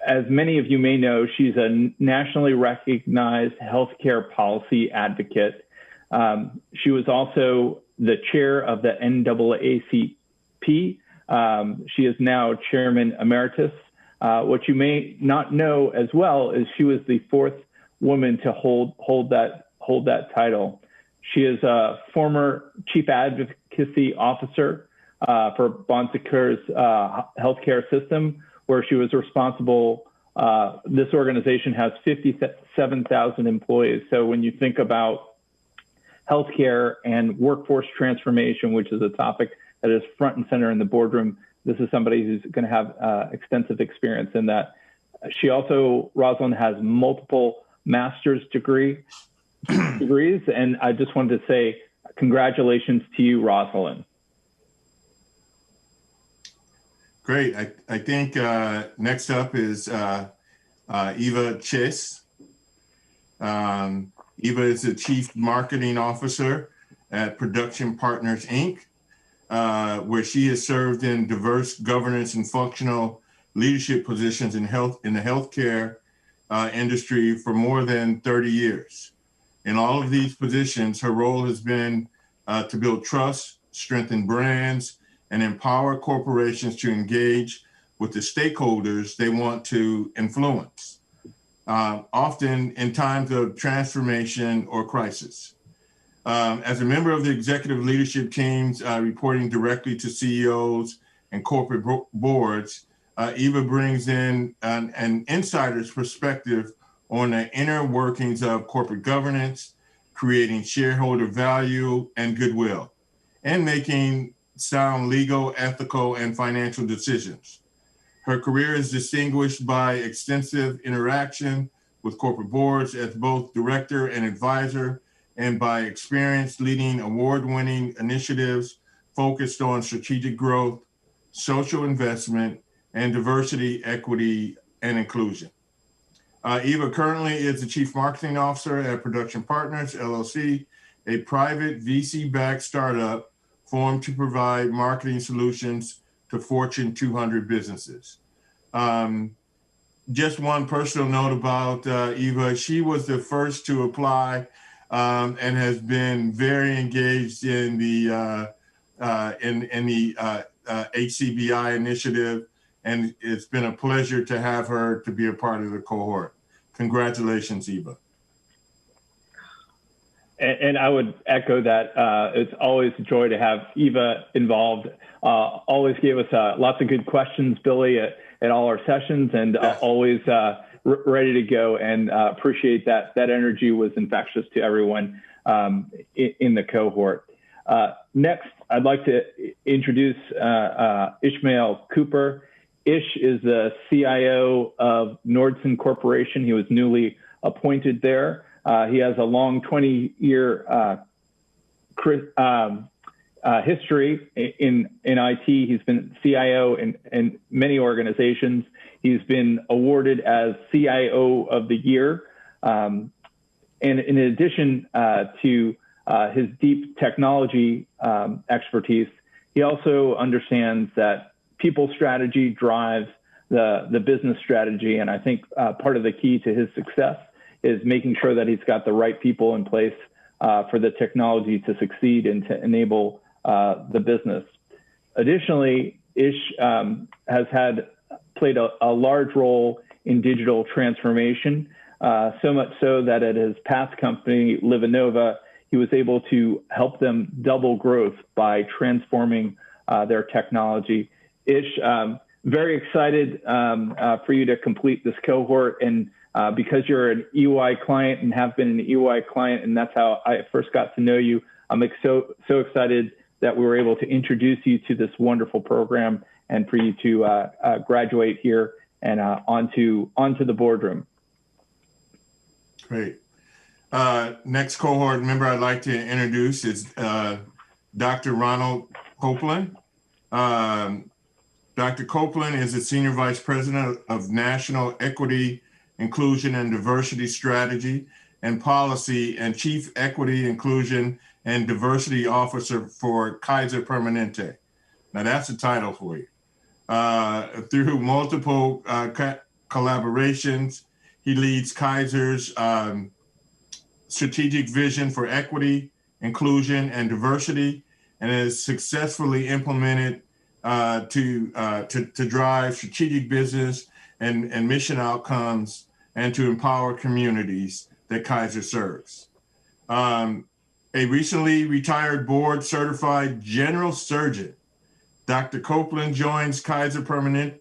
As many of you may know, she's a nationally recognized healthcare policy advocate. She was also the chair of the NAACP. She is now Chairman Emeritus. What you may not know as well is she was the fourth woman to hold that title. She is a former Chief Advocacy Officer for Bon Secours healthcare system, where she was responsible. This organization has 57,000 employees. So when you think about healthcare and workforce transformation, which is a topic that is front and center in the boardroom. This is somebody who's going to have extensive experience in that. She also, Rosalind, has multiple master's degrees, and I just wanted to say congratulations to you, Rosalind. Great. I think next up is Eva Chase. Eva is the Chief Marketing Officer at Production Partners, Inc., where she has served in diverse governance and functional leadership positions in the healthcare industry for more than 30 years. In all of these positions, her role has been to build trust, strengthen brands, and empower corporations to engage with the stakeholders they want to influence, often in times of transformation or crisis. As a member of the executive leadership teams reporting directly to CEOs and corporate boards, Eva brings in an insider's perspective on the inner workings of corporate governance, creating shareholder value and goodwill, and making sound legal, ethical, and financial decisions. Her career is distinguished by extensive interaction with corporate boards as both director and advisor, and by experience leading award-winning initiatives focused on strategic growth, social investment, and diversity, equity, and inclusion. Eva currently is the Chief Marketing Officer at Production Partners, LLC, a private VC-backed startup formed to provide marketing solutions to Fortune 200 businesses. Just one personal note about Eva, she was the first to apply and has been very engaged in the HcBI initiative, and it's been a pleasure to have her to be a part of the cohort. Congratulations, Eva. And I would echo that. It's always a joy to have Eva involved. Always gave us lots of good questions, Billy, at all our sessions, and always ready to go, and appreciate that. That energy was infectious to everyone in the cohort. Next, I'd like to introduce Ishmael Cooper. Ish is the CIO of Nordson Corporation. He was newly appointed there. He has a long 20-year history in IT. He's been CIO in many organizations. He's been awarded as CIO of the Year. And in addition to his deep technology expertise, he also understands that people strategy drives the business strategy. And I think part of the key to his success is making sure that he's got the right people in place for the technology to succeed and to enable the business. Additionally, Ish has played a large role in digital transformation, so much so that at his past company, Livanova, he was able to help them double growth by transforming their technology. Ish, very excited for you to complete this cohort, and because you're an EY client and have been an EY client, and that's how I first got to know you, I'm so excited that we were able to introduce you to this wonderful program and for you to graduate here and onto the boardroom. Great. Next cohort member I'd like to introduce is Dr. Ronald Copeland. Dr. Copeland is the Senior Vice President of National Equity, Inclusion, and Diversity Strategy and Policy, and Chief Equity, Inclusion, and Diversity Officer for Kaiser Permanente. Now that's a title for you. Through multiple collaborations, he leads Kaiser's strategic vision for equity, inclusion, and diversity, and has successfully implemented to drive strategic business and mission outcomes, and to empower communities that Kaiser serves. A recently retired board certified general surgeon, Dr. Copeland joined Kaiser Permanente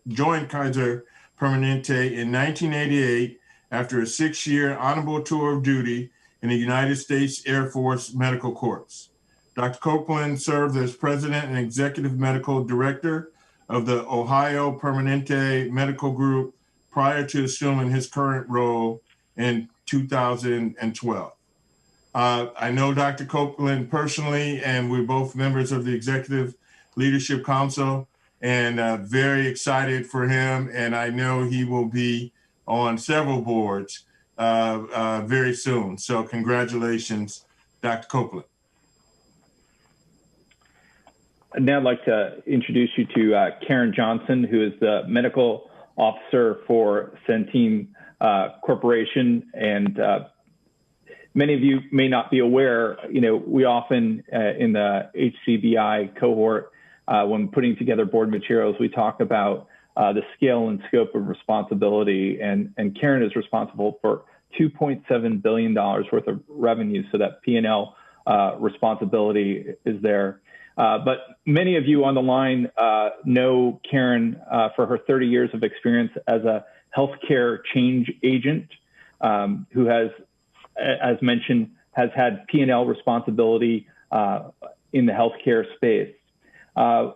in 1988 after a 6-year honorable tour of duty in the United States Air Force Medical Corps. Dr. Copeland served as President and Executive Medical Director of the Ohio Permanente Medical Group prior to assuming his current role in 2012. I know Dr. Copeland personally, and we're both members of the Executive Leadership Council, and very excited for him. And I know he will be on several boards very soon. So congratulations, Dr. Copeland. I'd now like to introduce you to Karen Johnson, who is the medical officer for Centene Corporation. And many of you may not be aware, we often in the HcBI cohort, when putting together board materials, we talk about the scale and scope of responsibility. And Karen is responsible for $2.7 billion worth of revenue. So that P&L responsibility is there. But many of you on the line know Karen for her 30 years of experience as a healthcare change agent who has, as mentioned, has had P&L responsibility in the healthcare space. One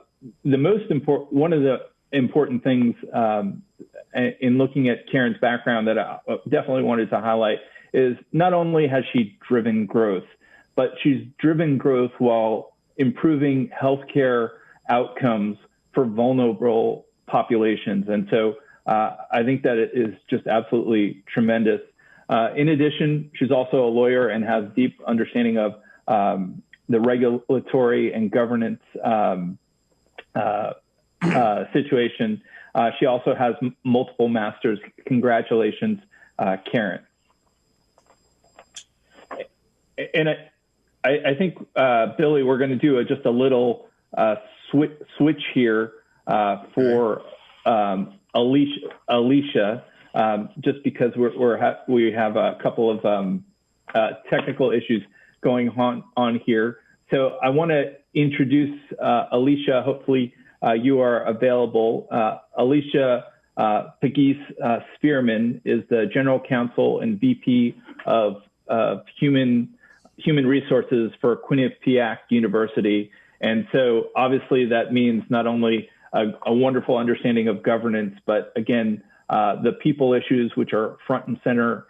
of the important things in looking at Karen's background that I definitely wanted to highlight is not only has she driven growth, but she's driven growth while improving healthcare outcomes for vulnerable populations. And so I think that it is just absolutely tremendous. In addition, she's also a lawyer and has deep understanding of the regulatory and governance situation. She also has multiple masters. Congratulations, Karen. And I think, Billy, we're going to do just a little switch here for Alicia, just because we have a couple of technical issues going on here. So I want to introduce Alicia. Hopefully you are available. Alicia Pegues-Spearman is the General Counsel and VP of Human Resources for Quinnipiac University. And so obviously that means not only a wonderful understanding of governance, but again, the people issues which are front and center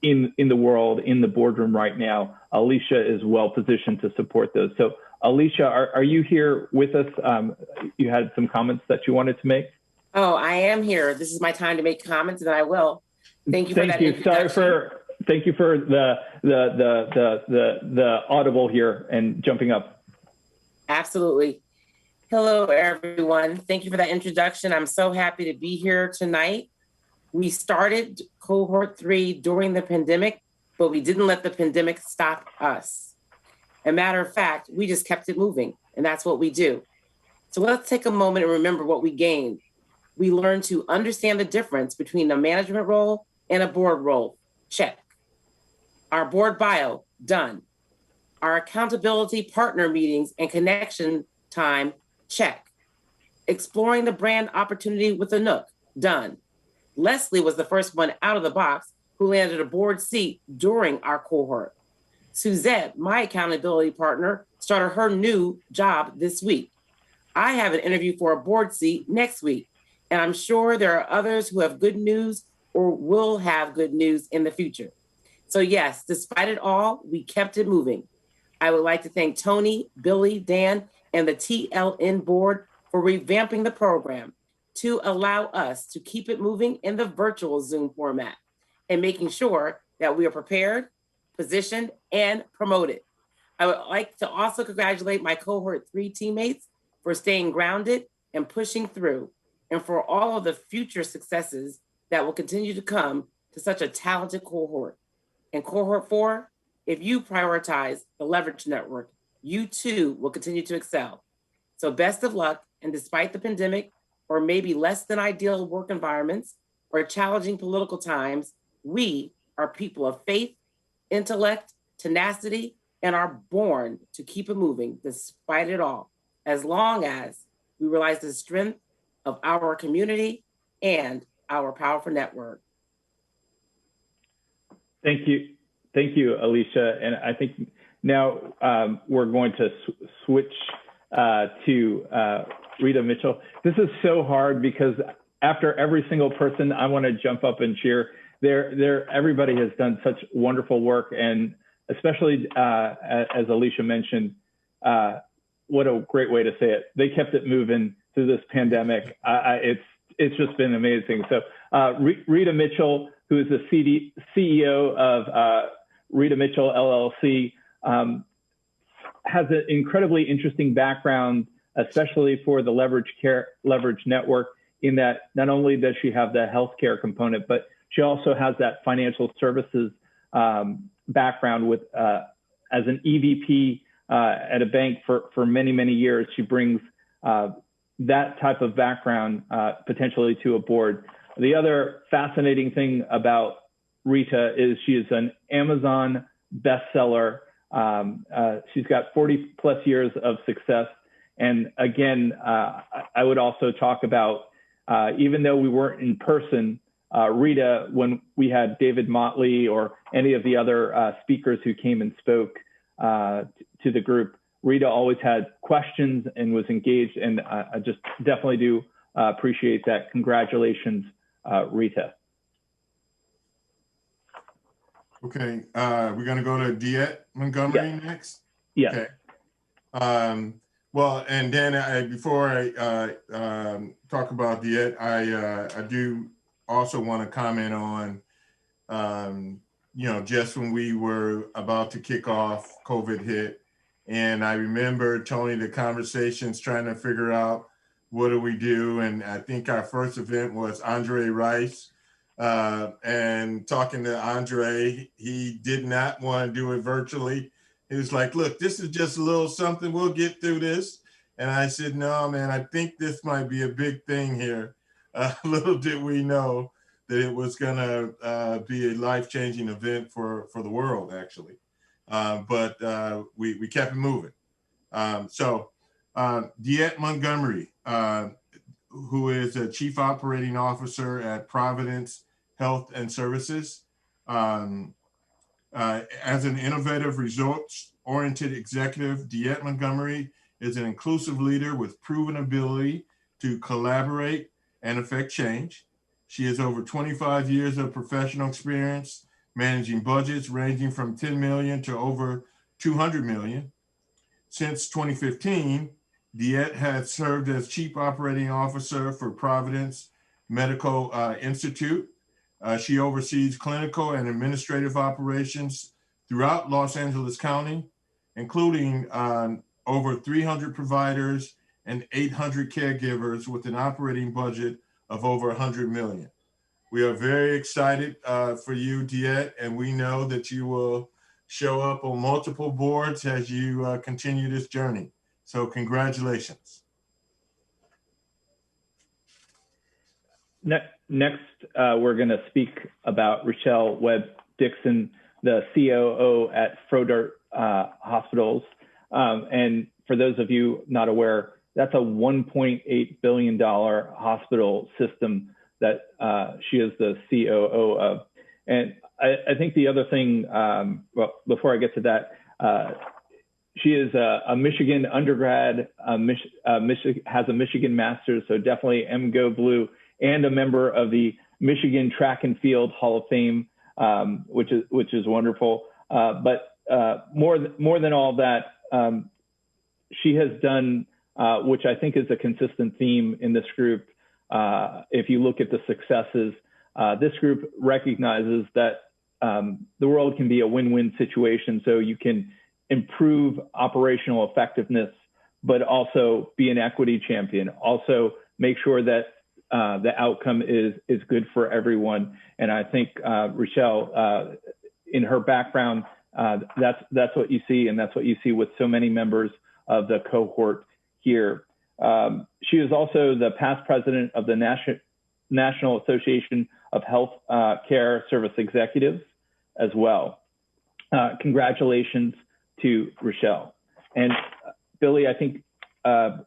in the world, in the boardroom right now. Alicia is well positioned to support those. So Alicia, are you here with us? You had some comments that you wanted to make? Oh, I am here. This is my time to make comments, and I will. Thank you for that introduction. Thank you for the audible here and jumping up. Absolutely. Hello, everyone. Thank you for that introduction. I'm so happy to be here tonight. We started Cohort 3 during the pandemic, but we didn't let the pandemic stop us. As a matter of fact, we just kept it moving, and that's what we do. So let's take a moment and remember what we gained. We learned to understand the difference between a management role and a board role. Check. Our board bio, done. Our accountability partner meetings and connection time, check. Exploring the brand opportunity with a Nook, done. Leslie was the first one out of the box who landed a board seat during our cohort. Suzette, my accountability partner, started her new job this week. I have an interview for a board seat next week, and I'm sure there are others who have good news or will have good news in the future. So yes, despite it all, we kept it moving. I would like to thank Tony, Billy, Dan, and the TLN board for revamping the program to allow us to keep it moving in the virtual Zoom format and making sure that we are prepared, positioned, and promoted. I would like to also congratulate my Cohort 3 teammates for staying grounded and pushing through, and for all of the future successes that will continue to come to such a talented cohort. In Cohort 4, if you prioritize the Leverage Network, you too will continue to excel. So best of luck, and despite the pandemic, or maybe less than ideal work environments, or challenging political times, we are people of faith, intellect, tenacity, and are born to keep it moving despite it all, as long as we realize the strength of our community and our powerful network. Thank you. Thank you, Alicia. And I think now we're going to switch to Rita Mitchell. This is so hard because after every single person, I want to jump up and cheer. Everybody has done such wonderful work, and especially as Alicia mentioned, what a great way to say it. They kept it moving through this pandemic. It's just been amazing. So Rita Mitchell, who is the CEO of Rita Mitchell LLC, has an incredibly interesting background, especially for the Leverage Network, in that not only does she have the healthcare component, but she also has that financial services background with as an EVP at a bank for many, many years. She brings that type of background potentially to a board. The other fascinating thing about Rita is she is an Amazon bestseller. She's got 40 plus years of success. And again, I would also talk about, even though we weren't in person, Rita, when we had David Motley or any of the other speakers who came and spoke to the group, Rita always had questions and was engaged. And I just definitely do appreciate that. Congratulations, Rita. Okay, we're going to go to DeEtte Montgomery next? Yeah. Okay. Well, and then before I talk about DeEtte, I do also want to comment on, just when we were about to kick off, COVID hit. And I remember, Tony, the conversations trying to figure out what do we do? And I think our first event was Andre Rice. And talking to Andre, he did not want to do it virtually. He was like, look, this is just a little something, we'll get through this. And I said, no, man, I think this might be a big thing here. Little did we know that it was gonna be a life-changing event for the world, actually. But we kept it moving. So DeEtte Montgomery, who is a Chief Operating Officer at Providence Health and Services. As an innovative, results-oriented executive, DeEtte Montgomery is an inclusive leader with proven ability to collaborate and affect change. She has over 25 years of professional experience managing budgets ranging from 10 million to over 200 million. Since 2015, DeEtte has served as Chief Operating Officer for Providence Medical Institute. She oversees clinical and administrative operations throughout Los Angeles County, including over 300 providers and 800 caregivers with an operating budget of over 100 million. We are very excited for you, DeEtte, and we know that you will show up on multiple boards as you continue this journey. So congratulations. Next, we're going to speak about Rochelle Webb-Dixon, the COO at Froedtert Hospitals. And for those of you not aware, that's a $1.8 billion hospital system that she is the COO of. And I think the other thing, well, before I get to that, she is a Michigan undergrad, has a Michigan master's, so definitely MGO Blue, and a member of the Michigan Track and Field Hall of Fame, which is wonderful. But more than all that, she has done, which I think is a consistent theme in this group. If you look at the successes, this group recognizes that the world can be a win-win situation. So you can improve operational effectiveness, but also be an equity champion. Also make sure that the outcome is good for everyone. And I think Rochelle, in her background, that's what you see, and that's what you see with so many members of the cohort here. She is also the past president of the National Association of Health Care Service Executives as well. Congratulations to Rochelle. And Billy, I think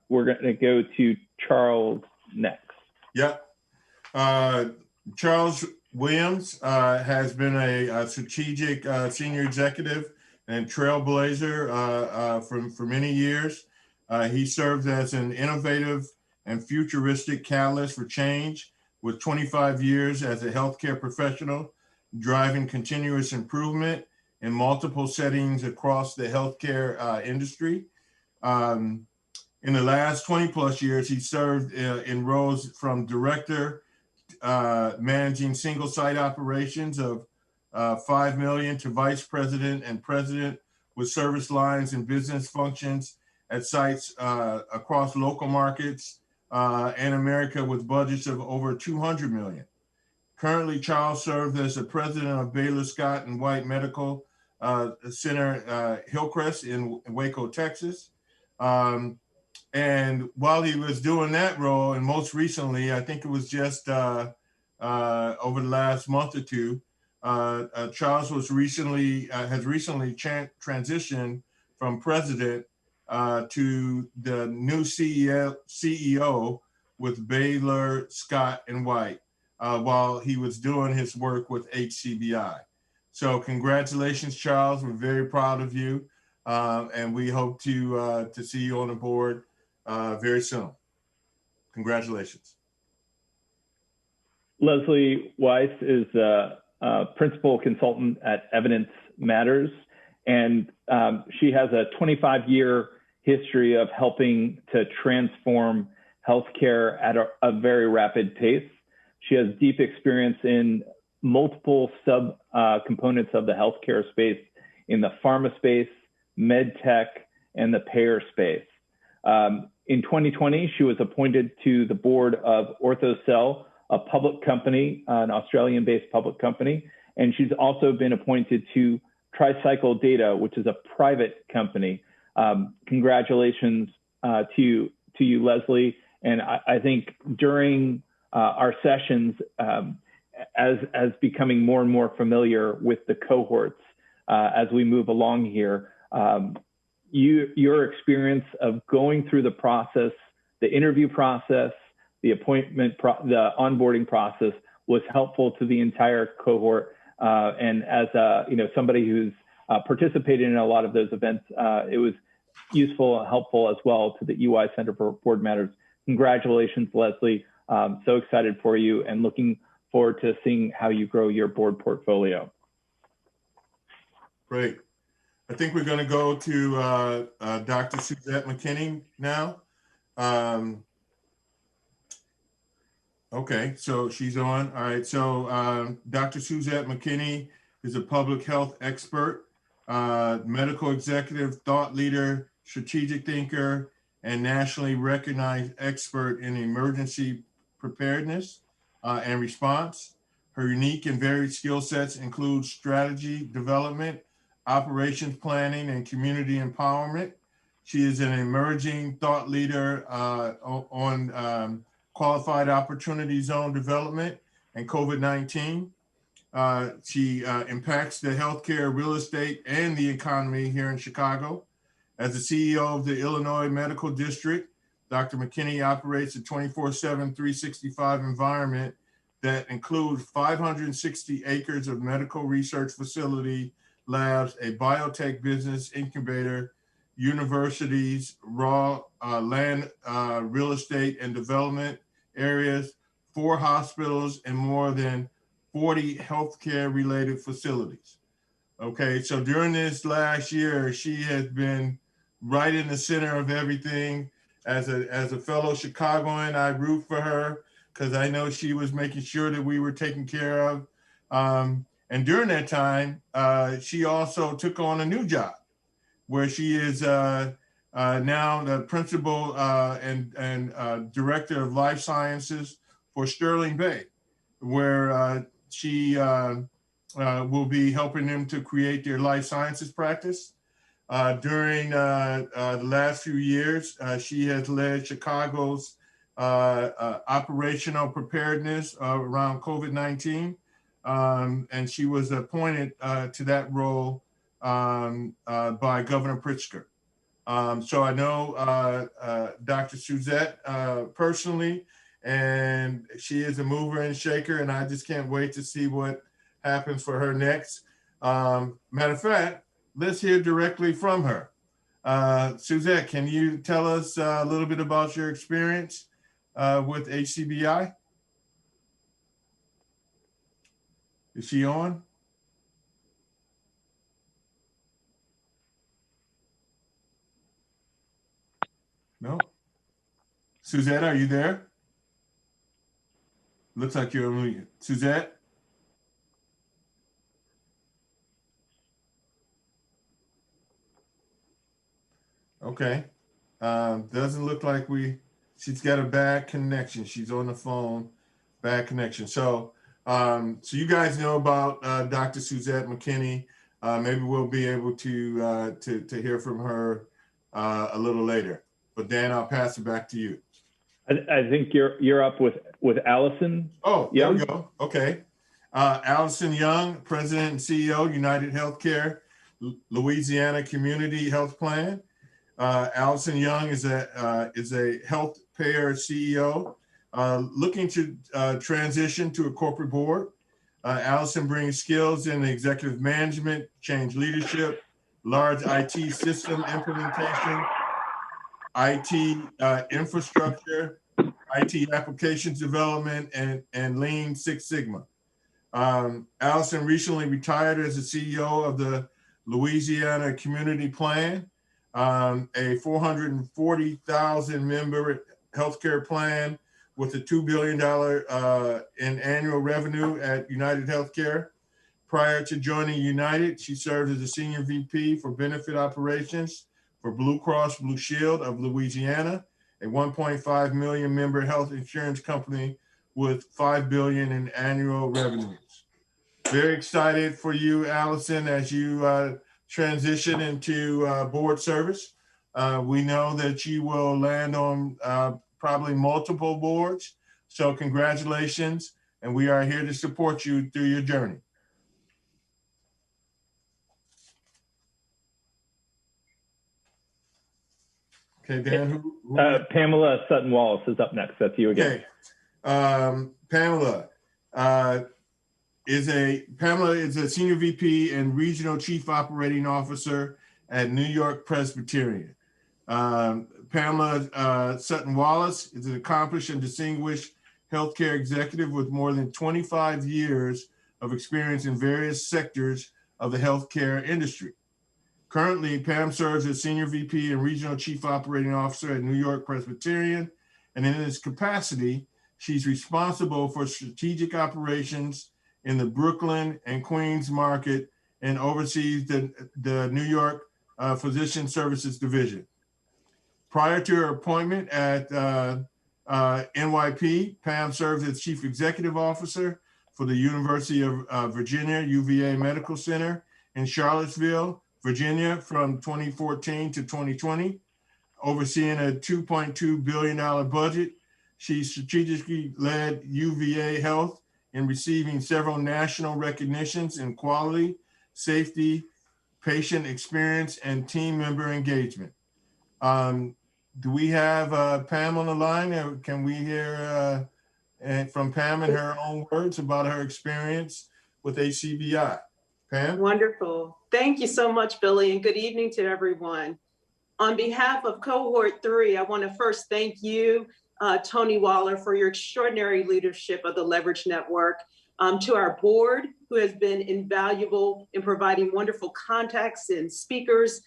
we're going to go to Charles next. Yep. Charles Williams has been a strategic senior executive and trailblazer for many years. He served as an innovative and futuristic catalyst for change with 25 years as a healthcare professional, driving continuous improvement in multiple settings across the healthcare industry. In the last 20 plus years, he served in roles from director, managing single site operations of 5 million to vice president and president with service lines and business functions at sites across local markets and America with budgets of over 200 million. Currently, Charles serves as the president of Baylor Scott and White Medical Center Hillcrest in Waco, Texas. And while he was doing that role, and most recently, I think it was just over the last month or two, Charles was recently has recently transitioned from president to the new CEO with Baylor Scott and White while he was doing his work with HcBI. So congratulations, Charles. We're very proud of you, and we hope to see you on the board very soon. Congratulations. Leslie Weiss is a principal consultant at Evidence Matters, and she has a 25-year history of helping to transform healthcare at a very rapid pace. She has deep experience in multiple components of the healthcare space, in the pharma space, med tech, and the payer space. In 2020, she was appointed to the board of OrthoCell, a public company, an Australian-based public company, and she's also been appointed to Tricycle Data, which is a private company. Congratulations to you, Leslie. And I think during our sessions, as becoming more and more familiar with the cohorts as we move along here, your experience of going through the process, the interview process, the appointment, the onboarding process was helpful to the entire cohort. And as somebody who's participated in a lot of those events, it was useful and helpful as well to the EY Center for Board Matters. Congratulations, Leslie. So excited for you and looking forward to seeing how you grow your board portfolio. Great. I think we're going to go to Dr. Suzette McKinney now. Okay, so she's on. All right, so Dr. Suzette McKinney is a public health expert, medical executive, thought leader, strategic thinker, and nationally recognized expert in emergency preparedness and response. Her unique and varied skill sets include strategy development, operations planning, and community empowerment. She is an emerging thought leader on qualified opportunity zone development and COVID-19. She impacts the healthcare, real estate, and the economy here in Chicago. As the CEO of the Illinois Medical District, Dr. McKinney operates a 24/7, 365 environment that includes 560 acres of medical research facility, labs, a biotech business incubator, universities, raw land, real estate and development areas, 4 hospitals, and more than 40 healthcare related facilities. Okay, so during this last year, she has been right in the center of everything. As a fellow Chicagoan, I root for her because I know she was making sure that we were taken care of. And during that time, she also took on a new job where she is now the principal and director of life sciences for Sterling Bay, where she will be helping them to create their life sciences practice. During the last few years, she has led Chicago's operational preparedness around COVID-19. And she was appointed to that role by Governor Pritzker. So I know Dr. Suzette personally, and she is a mover and shaker, and I just can't wait to see what happens for her next. Matter of fact, let's hear directly from her. Suzette, can you tell us a little bit about your experience with HcBI? Is she on? No. Suzette, are you there? Looks like you're on mute. Suzette? Okay. Doesn't look like she's got a bad connection. She's on the phone, bad connection. So you guys know about Dr. Suzette McKinney. Maybe we'll be able to hear from her a little later. But Dan, I'll pass it back to you. I think you're up with Allison. Oh, Young. there we go. Okay. Allison Young, President and CEO, United Healthcare, Louisiana Community Health Plan. Allison Young is a health payer CEO looking to transition to a corporate board. Allison brings skills in executive management, change leadership, large IT system implementation, IT infrastructure, IT applications development, and Lean Six Sigma. Allison recently retired as the CEO of the Louisiana Community Plan, a 440,000 member healthcare plan with a $2 billion in annual revenue at United Healthcare. Prior to joining United, she served as a senior VP for benefit operations for Blue Cross Blue Shield of Louisiana, a 1.5 million member health insurance company with $5 billion in annual revenues. Very excited for you, Allison, as you transition into board service. We know that you will land on probably multiple boards. So congratulations. And we are here to support you through your journey. Okay, Dan, who Pamela Sutton-Wallace is up next. That's you again. Okay. Pamela is a senior VP and regional chief operating officer at New York Presbyterian. Pamela Sutton-Wallace is an accomplished and distinguished healthcare executive with more than 25 years of experience in various sectors of the healthcare industry. Currently, Pam serves as Senior VP and Regional Chief Operating Officer at New York Presbyterian, and in this capacity, she's responsible for strategic operations in the Brooklyn and Queens market and oversees the New York Physician Services Division. Prior to her appointment at NYP, Pam served as Chief Executive Officer for the University of Virginia UVA Medical Center in Charlottesville, Virginia from 2014 to 2020, overseeing a $2.2 billion budget. She strategically led UVA Health in receiving several national recognitions in quality, safety, patient experience, and team member engagement. Do we have Pam on the line? Can we hear from Pam in her own words about her experience with HcBI? Pam? Wonderful. Thank you so much, Billy, and good evening to everyone. On behalf of Cohort 3, I want to first thank you, Tony Waller, for your extraordinary leadership of the Leverage Network, to our board, who has been invaluable in providing wonderful contacts and speakers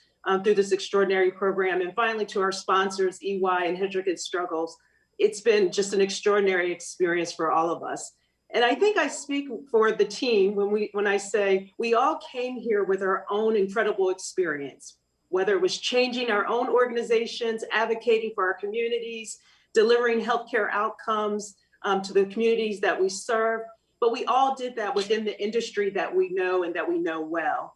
through this extraordinary program, and finally to our sponsors, EY and Hendrick & Struggles. It's been just an extraordinary experience for all of us. And I think I speak for the team when I say we all came here with our own incredible experience, whether it was changing our own organizations, advocating for our communities, delivering healthcare outcomes to the communities that we serve. But we all did that within the industry that we know and that we know well.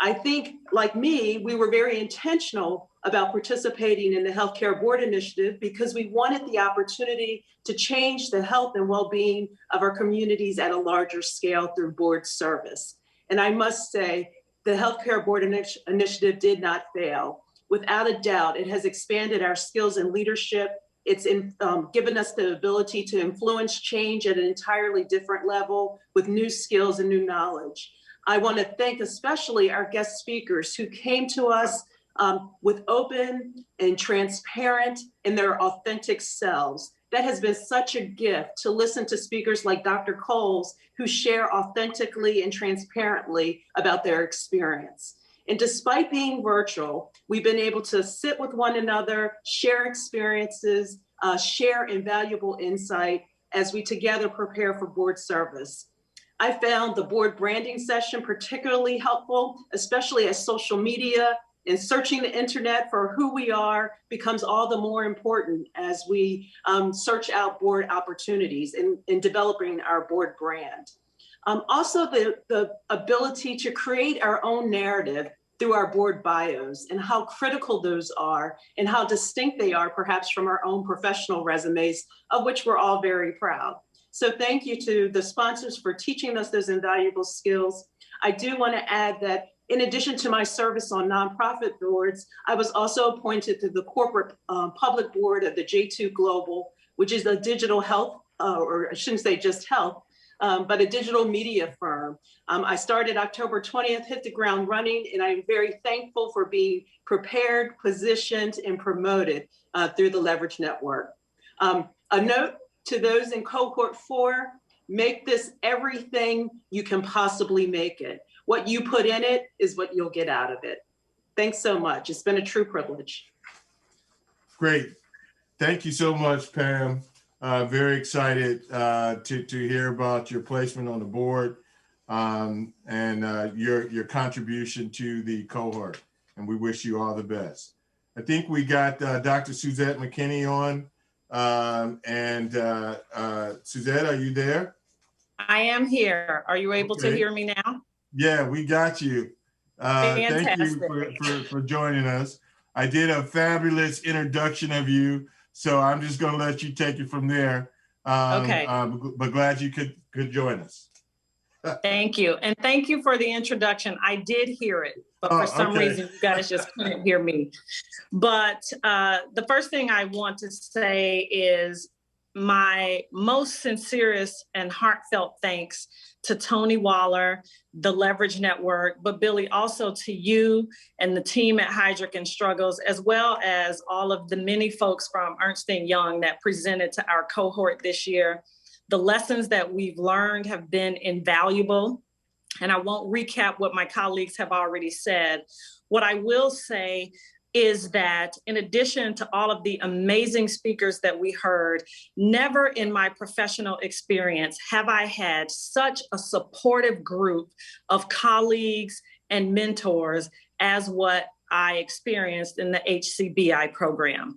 I think, like me, we were very intentional about participating in the Healthcare Board Initiative because we wanted the opportunity to change the health and well-being of our communities at a larger scale through board service. And I must say, the Healthcare Board Initiative did not fail. Without a doubt, it has expanded our skills in leadership, It's given us the ability to influence change at an entirely different level with new skills and new knowledge. I want to thank especially our guest speakers who came to us with open and transparent in their authentic selves. That has been such a gift to listen to speakers like Dr. Coles, who share authentically and transparently about their experience. And despite being virtual, we've been able to sit with one another, share experiences, share invaluable insight as we together prepare for board service. I found the board branding session particularly helpful, especially as social media and searching the internet for who we are becomes all the more important as we search out board opportunities in developing our board brand. Also, the ability to create our own narrative through our board bios and how critical those are and how distinct they are perhaps from our own professional resumes, of which we're all very proud. So thank you to the sponsors for teaching us those invaluable skills. I do want to add that in addition to my service on nonprofit boards, I was also appointed to the corporate public board of the J2 Global, which is a digital health, or I shouldn't say just health, but a digital media firm. I started October 20th, hit the ground running, and I'm very thankful for being prepared, positioned, and promoted through the Leverage Network. A note to those in Cohort 4, make this everything you can possibly make it. What you put in it is what you'll get out of it. Thanks so much. It's been a true privilege. Great. Thank you so much, Pam. Very excited to hear about your placement on the board and your contribution to the cohort. And we wish you all the best. I think we got Dr. Suzette McKinney on. Suzette, are you there? I am here. Are you able to hear me now? Yeah, we got you. Thank you for joining us. I did a fabulous introduction of you, so I'm just going to let you take it from there. Okay. But glad you could join us. Thank you. And thank you for the introduction. I did hear it, but for some reason, you guys just couldn't hear me. But the first thing I want to say is my most sincerest and heartfelt thanks to Tony Waller, the Leverage Network, but Billy, also to you and the team at Heidrick & Struggles, as well as all of the many folks from Ernst & Young that presented to our cohort this year. The lessons that we've learned have been invaluable, and I won't recap what my colleagues have already said. What I will say is that in addition to all of the amazing speakers that we heard, never in my professional experience have I had such a supportive group of colleagues and mentors as what I experienced in the HcBI program.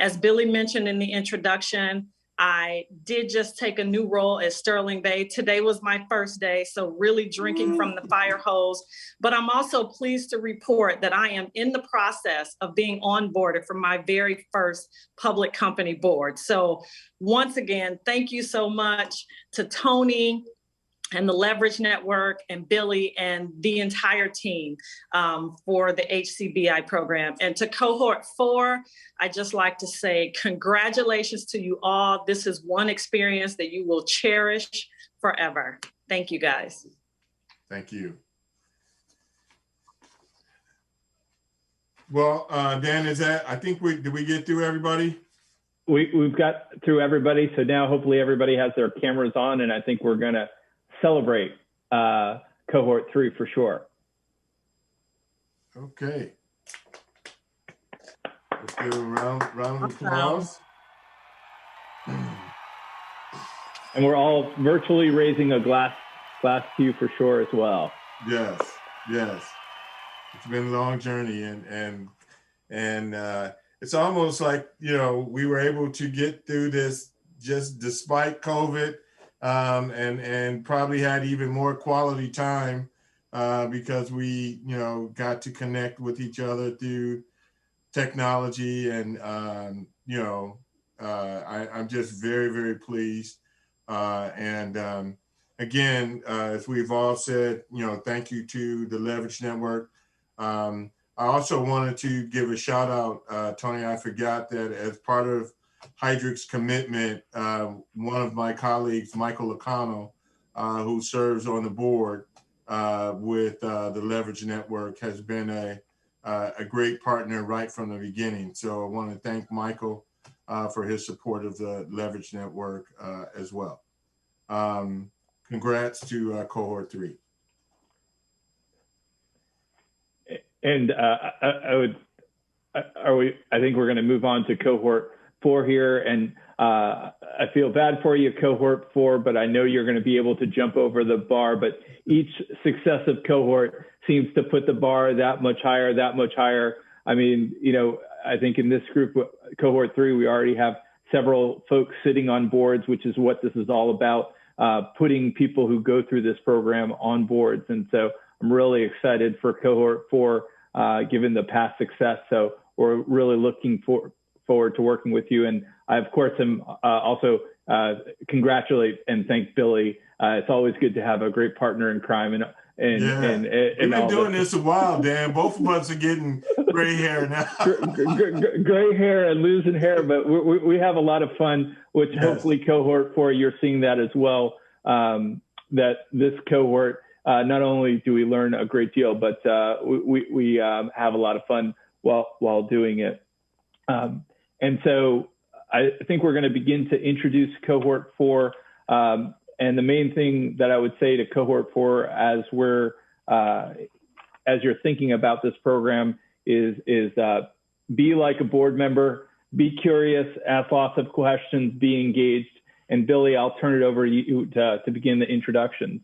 As Billy mentioned in the introduction, I did just take a new role at Sterling Bay. Today was my first day, so really drinking from the fire hose. But I'm also pleased to report that I am in the process of being onboarded for my very first public company board. So once again, thank you so much to Tony and the Leverage Network and Billy and the entire team for the HcBI program. And to Cohort 4, I'd just like to say congratulations to you all. This is one experience that you will cherish forever. Thank you, guys. Thank you. Well, Dan, I think did we get through everybody? We've got through everybody. So now hopefully everybody has their cameras on, and I think we're gonna celebrate Cohort 3 for sure. Okay. Let's give a round of applause. And we're all virtually raising a glass to you for sure as well. Yes. It's been a long journey, and it's almost like, we were able to get through this just despite COVID. And probably had even more quality time because we, got to connect with each other through technology. And, I'm just very, very pleased. Again, as we've all said, thank you to the Leverage Network. I also wanted to give a shout out, Tony, I forgot that as part of Heidrick's commitment. One of my colleagues, Michael Lacano, who serves on the board with the Leverage Network, has been a great partner right from the beginning. So I want to thank Michael for his support of the Leverage Network as well. Congrats to Cohort 3. And I think we're going to move on to Cohort 4 here. And I feel bad for you, Cohort 4, but I know you're going to be able to jump over the bar. But each successive cohort seems to put the bar that much higher, that much higher. I mean, you know, I think in this group, Cohort 3, we already have several folks sitting on boards, which is what this is all about, putting people who go through this program on boards. And so I'm really excited for Cohort 4, given the past success. So we're really looking forward to working with you. And I, of course, am also congratulate and thank Billy. It's always good to have a great partner in crime. And we've been doing this a while, Dan. Both of us are getting gray hair now. Gray hair and losing hair, but we have a lot of fun, which hopefully Cohort 4, you're seeing that as well, that this cohort, not only do we learn a great deal, but we have a lot of fun while doing it. And so I think we're going to begin to introduce Cohort 4. And the main thing that I would say to Cohort 4 as you're thinking about this program is be like a board member, be curious, ask lots of questions, be engaged. And Billy, I'll turn it over to you to begin the introductions.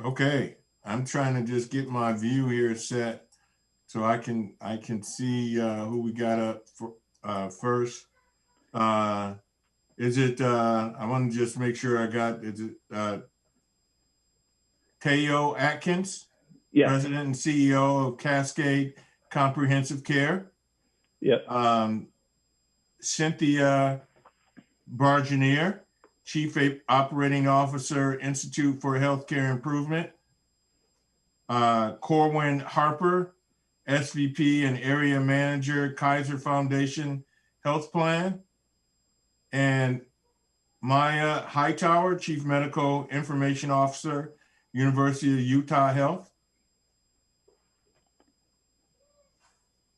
Okay, I'm trying to just get my view here set so I can see who we got up for first. Is it, I want to just make sure I got, is it Teo Atkins? Yes. President and CEO of Cascade Comprehensive Care. Yep. Cynthia Bargenier, Chief Operating Officer, Institute for Healthcare Improvement. Corwin Harper, SVP and Area Manager, Kaiser Foundation Health Plan. And Maya Hightower, Chief Medical Information Officer, University of Utah Health.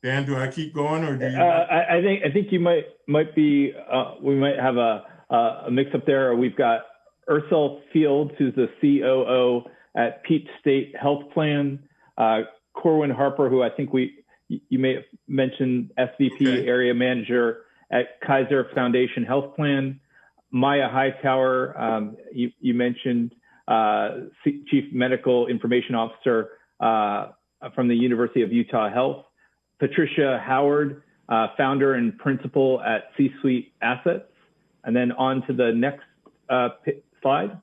Dan, do I keep going or do you? I think you might be. We might have a mix up there. We've got Ursula Fields, who's the COO at Peach State Health Plan. Corwin Harper, who I think you may have mentioned, SVP Area Manager at Kaiser Foundation Health Plan. Maya Hightower, you mentioned, Chief Medical Information Officer from the University of Utah Health. Patricia Howard, founder and principal at C-Suite Assets. And then on to the next slide.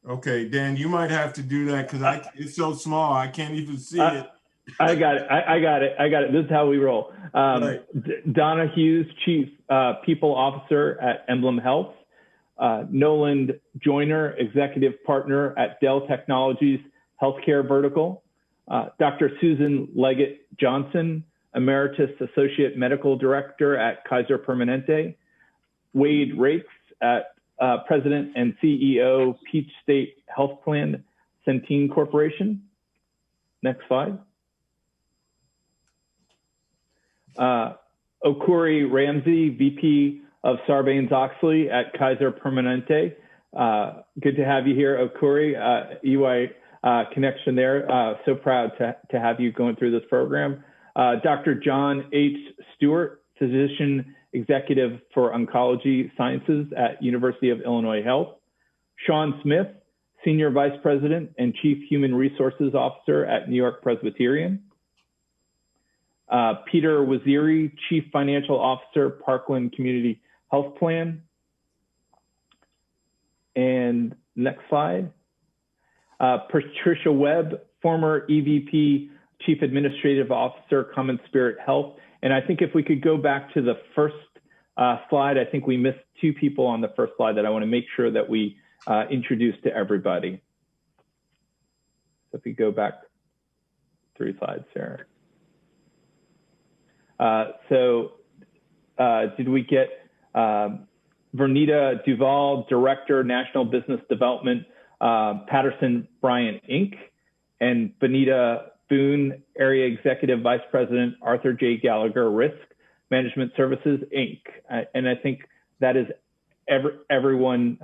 Okay, Dan, you might have to do that because it's so small, I can't even see it. I got it. This is how we roll. Right. Donna Hughes, Chief People Officer at Emblem Health. Nolan Joyner, Executive Partner at Dell Technologies Healthcare Vertical. Dr. Susan Leggett Johnson, Emeritus Associate Medical Director at Kaiser Permanente. Wade Rakes, President and CEO, Peach State Health Plan, Centene Corporation. Next slide. Okuri Ramsey, VP of Sarbanes-Oxley at Kaiser Permanente. Good to have you here, Okuri. EY connection there. So proud to have you going through this program. Dr. John H. Stewart, Physician Executive for Oncology Sciences at University of Illinois Health. Sean Smith, Senior Vice President and Chief Human Resources Officer at New York Presbyterian. Peter Waziri, Chief Financial Officer, Parkland Community Health Plan. And next slide. Patricia Webb, former EVP, Chief Administrative Officer, Common Spirit Health. And I think if we could go back to the first slide, I think we missed two people on the first slide that I want to make sure that we introduce to everybody. So if we go back 3 slides there. Did we get Vernita Duval, Director, National Business Development, Patterson Bryant, Inc., and Benita Boone, Area Executive Vice President, Arthur J. Gallagher, Risk Management Services, Inc. And I think that is everyone.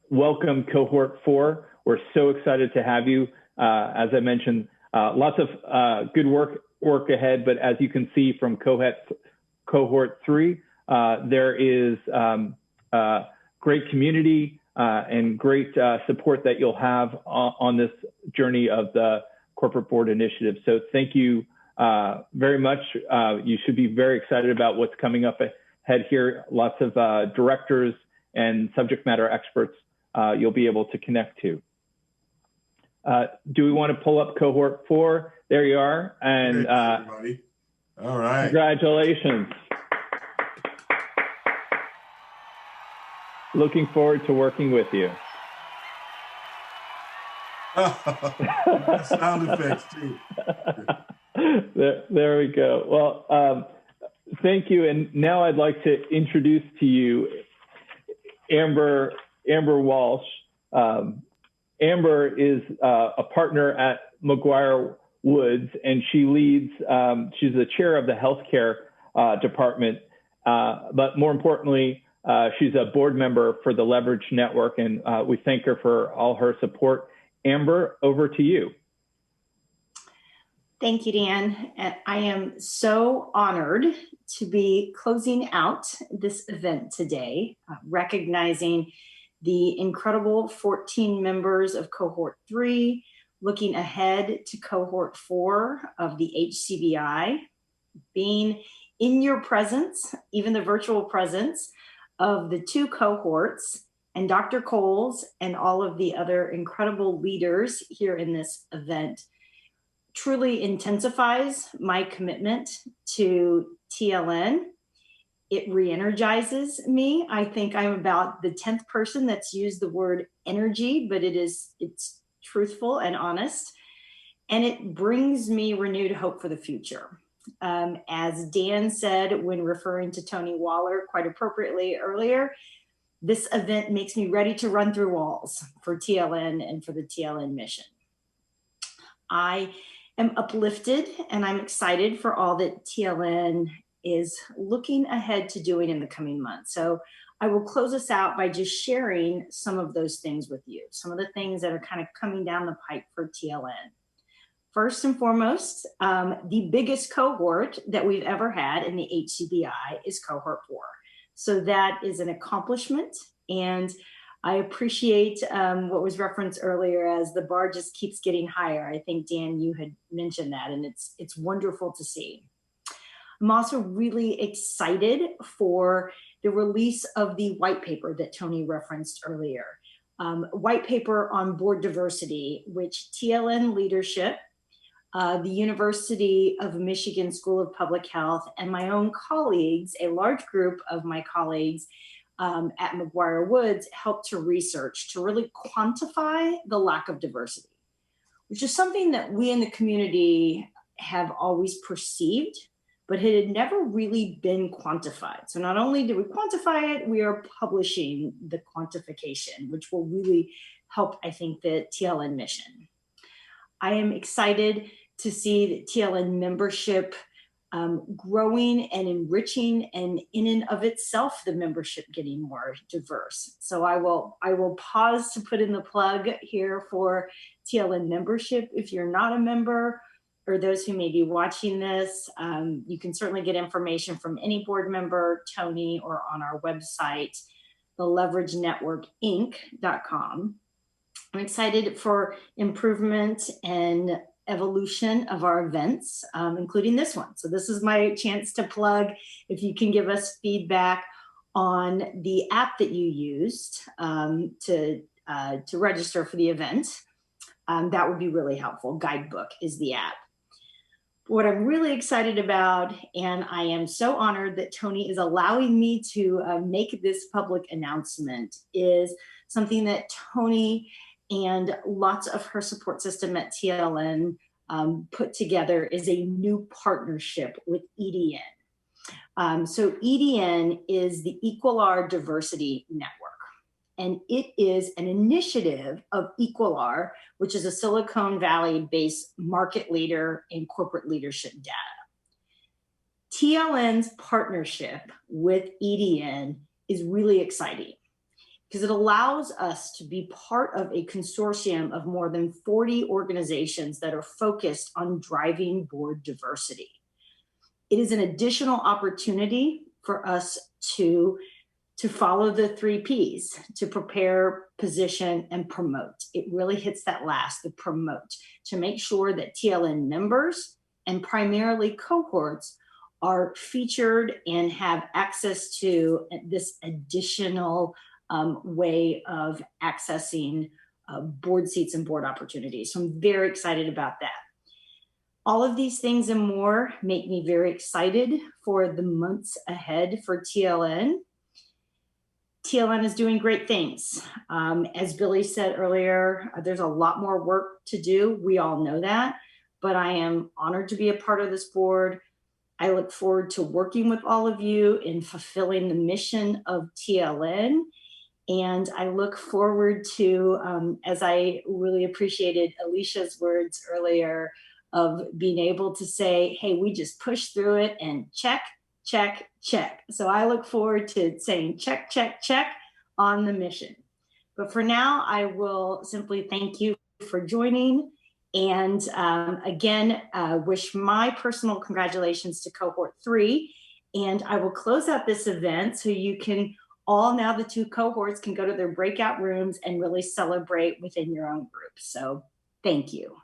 Welcome, Cohort 4. We're so excited to have you. As I mentioned, lots of good work ahead, but as you can see from Cohort 3, there is great community and great support that you'll have on this journey of the Corporate Board Initiative. So thank you very much. You should be very excited about what's coming up ahead here. Lots of directors and subject matter experts you'll be able to connect to. Do we want to pull up Cohort 4? There you are. And everybody. All right. Congratulations. Looking forward to working with you. Sound effects too. There we go. Well, thank you. And now I'd like to introduce to you Amber Walsh. Amber is a partner at McGuire Woods, and she leads, she's the chair of the healthcare department, but more importantly, she's a board member for the Leverage Network, and we thank her for all her support. Amber, over to you. Thank you, Dan. And I am so honored to be closing out this event today, recognizing the incredible 14 members of Cohort 3, looking ahead to Cohort 4 of the HcBI, being in your presence, even the virtual presence of the 2 cohorts, and Dr. Coles and all of the other incredible leaders here in this event truly intensifies my commitment to TLN. It re-energizes me. I think I'm about the 10th person that's used the word energy, but it's truthful and honest. And it brings me renewed hope for the future. As Dan said when referring to Tony Waller quite appropriately earlier, this event makes me ready to run through walls for TLN and for the TLN mission. I am uplifted and I'm excited for all that TLN is looking ahead to doing in the coming months. So I will close us out by just sharing some of those things with you, some of the things that are kind of coming down the pipe for TLN. First and foremost, the biggest cohort that we've ever had in the HcBI is Cohort 4. So that is an accomplishment, and I appreciate what was referenced earlier as the bar just keeps getting higher. I think, Dan, you had mentioned that, and it's wonderful to see. I'm also really excited for the release of the white paper that Tony referenced earlier. White paper on board diversity, which TLN leadership, the University of Michigan School of Public Health, and my own colleagues, a large group of my colleagues at McGuire Woods, helped to research to really quantify the lack of diversity, which is something that we in the community have always perceived, but it had never really been quantified. So not only did we quantify it, we are publishing the quantification, which will really help, I think, the TLN mission. I am excited to see the TLN membership growing and enriching, and in and of itself, the membership getting more diverse. So I will pause to put in the plug here for TLN membership. If you're not a member, or those who may be watching this, you can certainly get information from any board member, Tony, or on our website, theleveragenetworkinc.com. I'm excited for improvement and evolution of our events, including this one. So this is my chance to plug, if you can give us feedback on the app that you used to register for the event, that would be really helpful. Guidebook is the app. What I'm really excited about, and I am so honored that Tony is allowing me to make this public announcement, is something that Tony and lots of her support system at TLN put together, is a new partnership with EDN. So EDN is the Equilar Diversity Network. And it is an initiative of Equilar, which is a Silicon Valley-based market leader in corporate leadership data. TLN's partnership with EDN is really exciting because it allows us to be part of a consortium of more than 40 organizations that are focused on driving board diversity. It is an additional opportunity for us to follow the 3 Ps, to prepare, position, and promote. It really hits that last, the promote, to make sure that TLN members and primarily cohorts are featured and have access to this additional way of accessing board seats and board opportunities. So I'm very excited about that. All of these things and more make me very excited for the months ahead for TLN. TLN is doing great things. As Billy said earlier, there's a lot more work to do. We all know that, but I am honored to be a part of this board. I look forward to working with all of you in fulfilling the mission of TLN. And I look forward to, as I really appreciated Alicia's words earlier, of being able to say, hey, we just pushed through it and check, check, check. So I look forward to saying check, check, check on the mission. But for now, I will simply thank you for joining. And again, wish my personal congratulations to Cohort 3. And I will close out this event so you can all, now the 2 cohorts can go to their breakout rooms and really celebrate within your own group. So thank you.